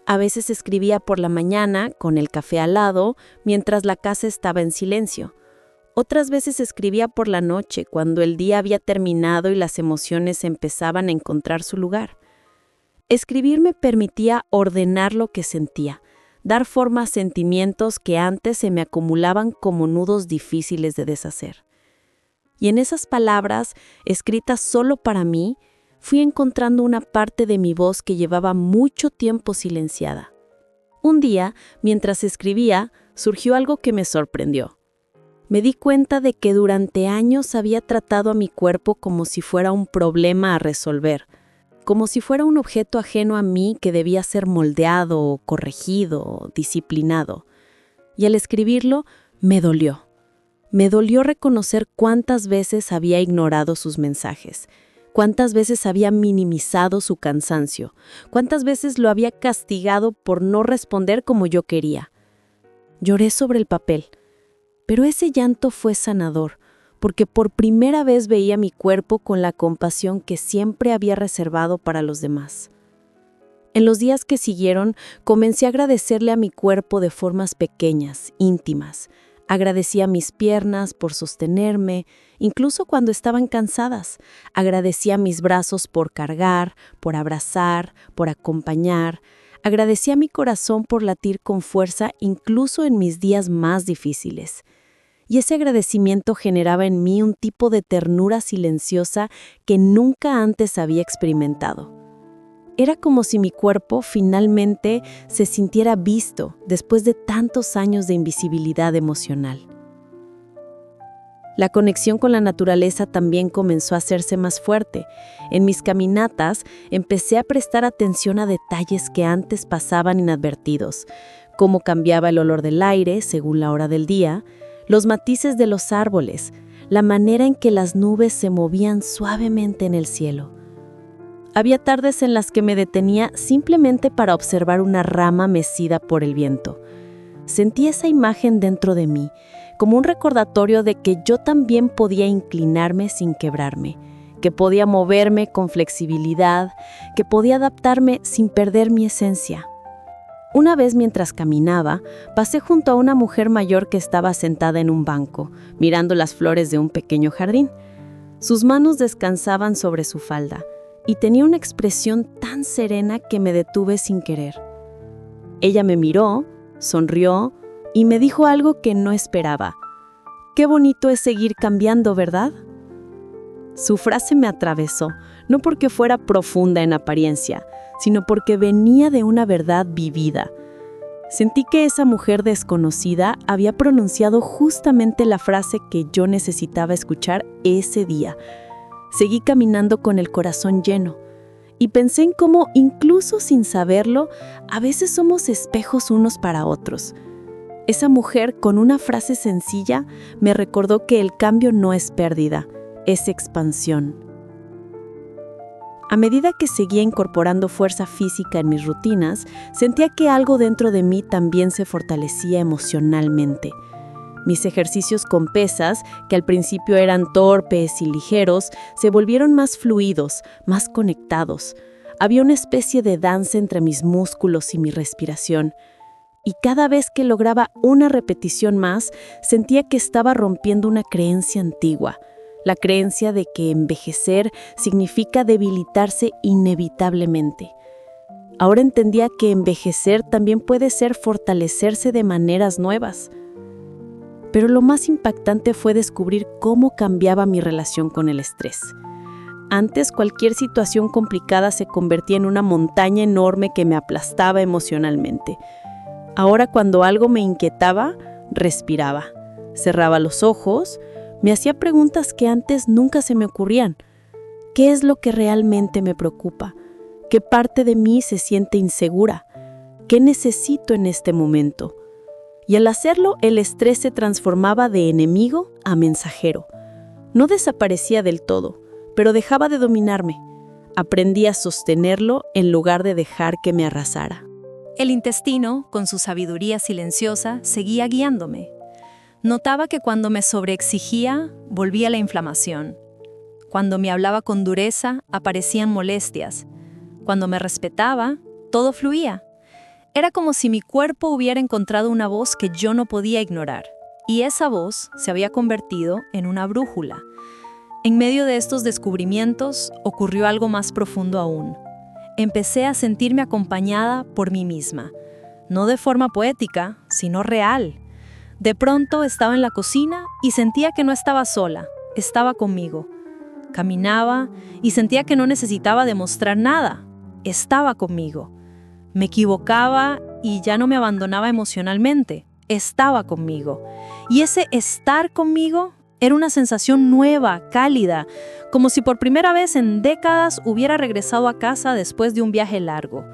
A veces escribía por la mañana, con el café al lado, mientras la casa estaba en silencio. Otras veces escribía por la noche, cuando el día había terminado y las emociones empezaban a encontrar su lugar. Escribir me permitía ordenar lo que sentía, dar forma a sentimientos que antes se me acumulaban como nudos difíciles de deshacer. Y en esas palabras, escritas solo para mí, fui encontrando una parte de mi voz que llevaba mucho tiempo silenciada. Un día, mientras escribía, surgió algo que me sorprendió. Me di cuenta de que durante años había tratado a mi cuerpo como si fuera un problema a resolver, como si fuera un objeto ajeno a mí que debía ser moldeado, corregido, disciplinado. Y al escribirlo, me dolió. Me dolió reconocer cuántas veces había ignorado sus mensajes, cuántas veces había minimizado su cansancio, cuántas veces lo había castigado por no responder como yo quería. Lloré sobre el papel, pero ese llanto fue sanador, porque por primera vez veía mi cuerpo con la compasión que siempre había reservado para los demás. En los días que siguieron, comencé a agradecerle a mi cuerpo de formas pequeñas, íntimas. Agradecí a mis piernas por sostenerme, incluso cuando estaban cansadas. Agradecí a mis brazos por cargar, por abrazar, por acompañar. Agradecí a mi corazón por latir con fuerza incluso en mis días más difíciles. Y ese agradecimiento generaba en mí un tipo de ternura silenciosa que nunca antes había experimentado. Era como si mi cuerpo finalmente se sintiera visto después de tantos años de invisibilidad emocional. La conexión con la naturaleza también comenzó a hacerse más fuerte. En mis caminatas empecé a prestar atención a detalles que antes pasaban inadvertidos, cómo cambiaba el olor del aire según la hora del día, los matices de los árboles, la manera en que las nubes se movían suavemente en el cielo. Había tardes en las que me detenía simplemente para observar una rama mecida por el viento. Sentí esa imagen dentro de mí, como un recordatorio de que yo también podía inclinarme sin quebrarme, que podía moverme con flexibilidad, que podía adaptarme sin perder mi esencia. Una vez mientras caminaba, pasé junto a una mujer mayor que estaba sentada en un banco, mirando las flores de un pequeño jardín. Sus manos descansaban sobre su falda, y tenía una expresión tan serena que me detuve sin querer. Ella me miró, sonrió y me dijo algo que no esperaba. «Qué bonito es seguir cambiando, ¿verdad?». Su frase me atravesó, no porque fuera profunda en apariencia, sino porque venía de una verdad vivida. Sentí que esa mujer desconocida había pronunciado justamente la frase que yo necesitaba escuchar ese día. Seguí caminando con el corazón lleno y pensé en cómo, incluso sin saberlo, a veces somos espejos unos para otros. Esa mujer, con una frase sencilla, me recordó que el cambio no es pérdida, es expansión. A medida que seguía incorporando fuerza física en mis rutinas, sentía que algo dentro de mí también se fortalecía emocionalmente. Mis ejercicios con pesas, que al principio eran torpes y ligeros, se volvieron más fluidos, más conectados. Había una especie de danza entre mis músculos y mi respiración. Y cada vez que lograba una repetición más, sentía que estaba rompiendo una creencia antigua. la creencia de que envejecer significa debilitarse inevitablemente. Ahora entendía que envejecer también puede ser fortalecerse de maneras nuevas. Pero lo más impactante fue descubrir cómo cambiaba mi relación con el estrés. Antes, cualquier situación complicada se convertía en una montaña enorme que me aplastaba emocionalmente. Ahora, cuando algo me inquietaba, respiraba, cerraba los ojos, me hacía preguntas que antes nunca se me ocurrían. ¿Qué es lo que realmente me preocupa? ¿Qué parte de mí se siente insegura? ¿Qué necesito en este momento? Y al hacerlo, el estrés se transformaba de enemigo a mensajero. No desaparecía del todo, pero dejaba de dominarme. Aprendí a sostenerlo en lugar de dejar que me arrasara. El intestino, con su sabiduría silenciosa, seguía guiándome. Notaba que cuando me sobreexigía, volvía la inflamación. Cuando me hablaba con dureza, aparecían molestias. Cuando me respetaba, todo fluía. Era como si mi cuerpo hubiera encontrado una voz que yo no podía ignorar. Y esa voz se había convertido en una brújula. En medio de estos descubrimientos, ocurrió algo más profundo aún. Empecé a sentirme acompañada por mí misma. No de forma poética, sino real. De pronto estaba en la cocina y sentía que no estaba sola, estaba conmigo. Caminaba y sentía que no necesitaba demostrar nada, estaba conmigo. Me equivocaba y ya no me abandonaba emocionalmente, estaba conmigo. Y ese estar conmigo era una sensación nueva, cálida, como si por primera vez en décadas hubiera regresado a casa después de un viaje largo.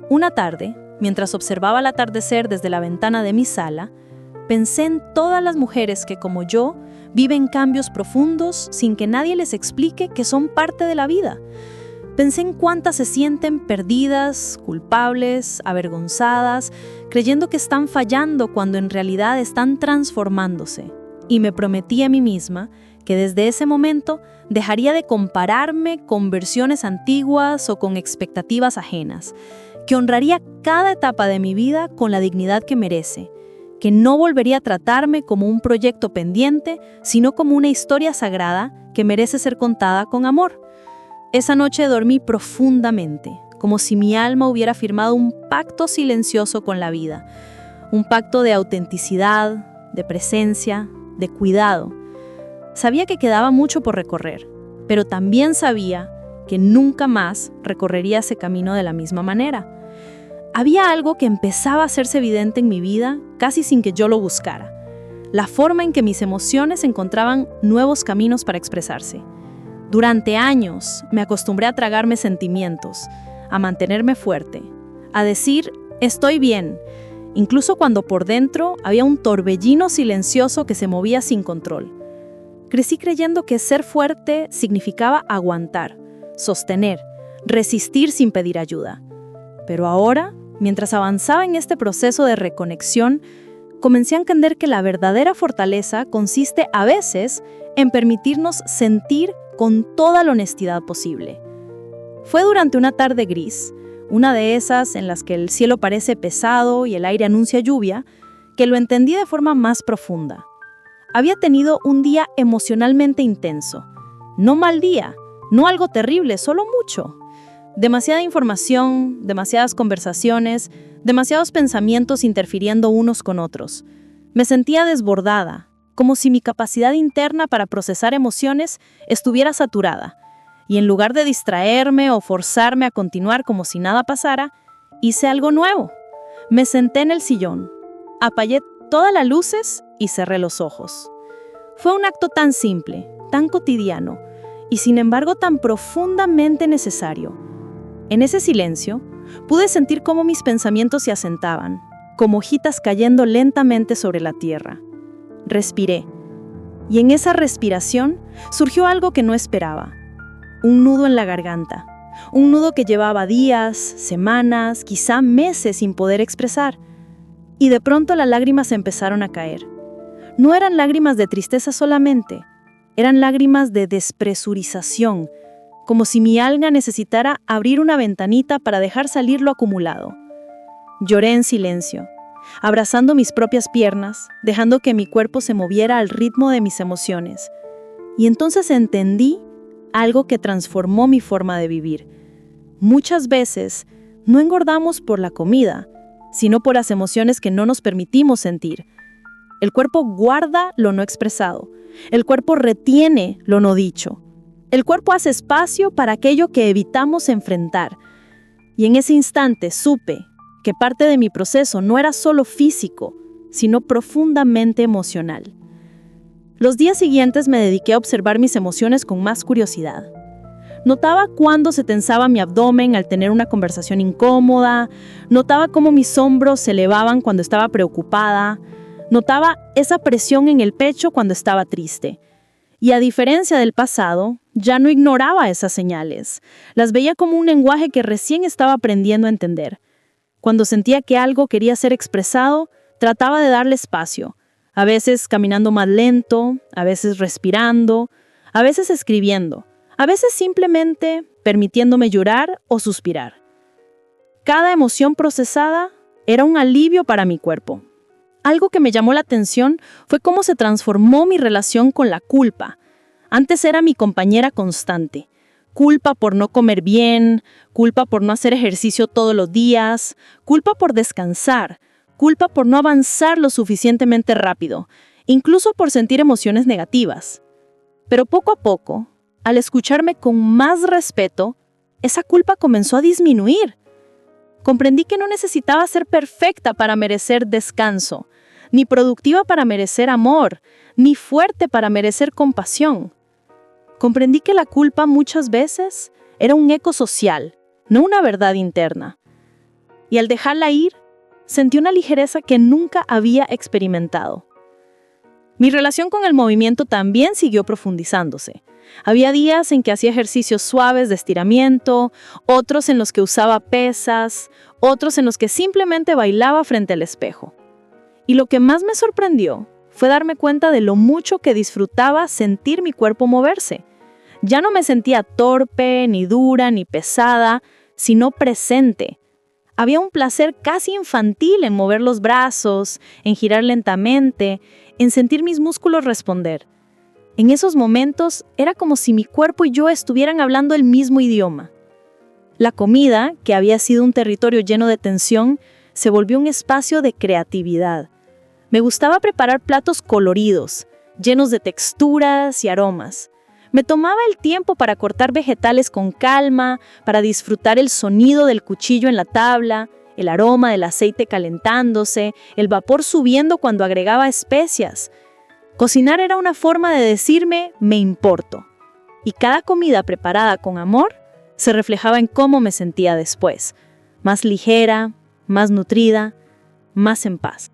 Una tarde, mientras observaba el atardecer desde la ventana de mi sala, pensé en todas las mujeres que, como yo, viven cambios profundos sin que nadie les explique que son parte de la vida. Pensé en cuántas se sienten perdidas, culpables, avergonzadas, creyendo que están fallando cuando en realidad están transformándose. Y me prometí a mí misma que desde ese momento dejaría de compararme con versiones antiguas o con expectativas ajenas, que honraría cada etapa de mi vida con la dignidad que merece, que no volvería a tratarme como un proyecto pendiente, sino como una historia sagrada que merece ser contada con amor. Esa noche dormí profundamente, como si mi alma hubiera firmado un pacto silencioso con la vida, un pacto de autenticidad, de presencia, de cuidado. Sabía que quedaba mucho por recorrer, pero también sabía que nunca más recorrería ese camino de la misma manera. Había algo que empezaba a hacerse evidente en mi vida casi sin que yo lo buscara. La forma en que mis emociones encontraban nuevos caminos para expresarse. Durante años me acostumbré a tragarme sentimientos, a mantenerme fuerte, a decir estoy bien, incluso cuando por dentro había un torbellino silencioso que se movía sin control. Crecí creyendo que ser fuerte significaba aguantar, sostener, resistir sin pedir ayuda. Pero ahora, mientras avanzaba en este proceso de reconexión, comencé a entender que la verdadera fortaleza consiste a veces en permitirnos sentir con toda la honestidad posible. Fue durante una tarde gris, una de esas en las que el cielo parece pesado y el aire anuncia lluvia, que lo entendí de forma más profunda. Había tenido un día emocionalmente intenso. No mal día, no algo terrible, solo mucho. Demasiada información, demasiadas conversaciones, demasiados pensamientos interfiriendo unos con otros. Me sentía desbordada, como si mi capacidad interna para procesar emociones estuviera saturada. Y en lugar de distraerme o forzarme a continuar como si nada pasara, hice algo nuevo. Me senté en el sillón, apagué todas las luces y cerré los ojos. Fue un acto tan simple, tan cotidiano, y sin embargo tan profundamente necesario. En ese silencio, pude sentir cómo mis pensamientos se asentaban, como hojitas cayendo lentamente sobre la tierra. Respiré, y en esa respiración surgió algo que no esperaba. Un nudo en la garganta, un nudo que llevaba días, semanas, quizá meses sin poder expresar. Y de pronto las lágrimas empezaron a caer. No eran lágrimas de tristeza solamente, eran lágrimas de despresurización, como si mi alma necesitara abrir una ventanita para dejar salir lo acumulado. Lloré en silencio, abrazando mis propias piernas, dejando que mi cuerpo se moviera al ritmo de mis emociones. Y entonces entendí algo que transformó mi forma de vivir. Muchas veces no engordamos por la comida, sino por las emociones que no nos permitimos sentir. El cuerpo guarda lo no expresado. El cuerpo retiene lo no dicho. El cuerpo hace espacio para aquello que evitamos enfrentar. Y en ese instante supe que parte de mi proceso no era solo físico, sino profundamente emocional. Los días siguientes me dediqué a observar mis emociones con más curiosidad. Notaba cuándo se tensaba mi abdomen al tener una conversación incómoda, notaba cómo mis hombros se elevaban cuando estaba preocupada, notaba esa presión en el pecho cuando estaba triste. Y a diferencia del pasado, ya no ignoraba esas señales. Las veía como un lenguaje que recién estaba aprendiendo a entender. Cuando sentía que algo quería ser expresado, trataba de darle espacio. A veces caminando más lento, a veces respirando, a veces escribiendo, a veces simplemente permitiéndome llorar o suspirar. Cada emoción procesada era un alivio para mi cuerpo. Algo que me llamó la atención fue cómo se transformó mi relación con la culpa. Antes era mi compañera constante. Culpa por no comer bien, culpa por no hacer ejercicio todos los días, culpa por descansar, culpa por no avanzar lo suficientemente rápido, incluso por sentir emociones negativas. Pero poco a poco, al escucharme con más respeto, esa culpa comenzó a disminuir. Comprendí que no necesitaba ser perfecta para merecer descanso, ni productiva para merecer amor, ni fuerte para merecer compasión. Comprendí que la culpa muchas veces era un eco social, no una verdad interna. Y al dejarla ir, sentí una ligereza que nunca había experimentado. Mi relación con el movimiento también siguió profundizándose. Había días en que hacía ejercicios suaves de estiramiento, otros en los que usaba pesas, otros en los que simplemente bailaba frente al espejo. Y lo que más me sorprendió fue darme cuenta de lo mucho que disfrutaba sentir mi cuerpo moverse. Ya no me sentía torpe, ni dura, ni pesada, sino presente. Había un placer casi infantil en mover los brazos, en girar lentamente, en sentir mis músculos responder. En esos momentos era como si mi cuerpo y yo estuvieran hablando el mismo idioma. La comida, que había sido un territorio lleno de tensión, se volvió un espacio de creatividad. Me gustaba preparar platos coloridos, llenos de texturas y aromas. Me tomaba el tiempo para cortar vegetales con calma, para disfrutar el sonido del cuchillo en la tabla, el aroma del aceite calentándose, el vapor subiendo cuando agregaba especias. Cocinar era una forma de decirme, me importo. Y cada comida preparada con amor se reflejaba en cómo me sentía después. Más ligera, más nutrida, más en paz.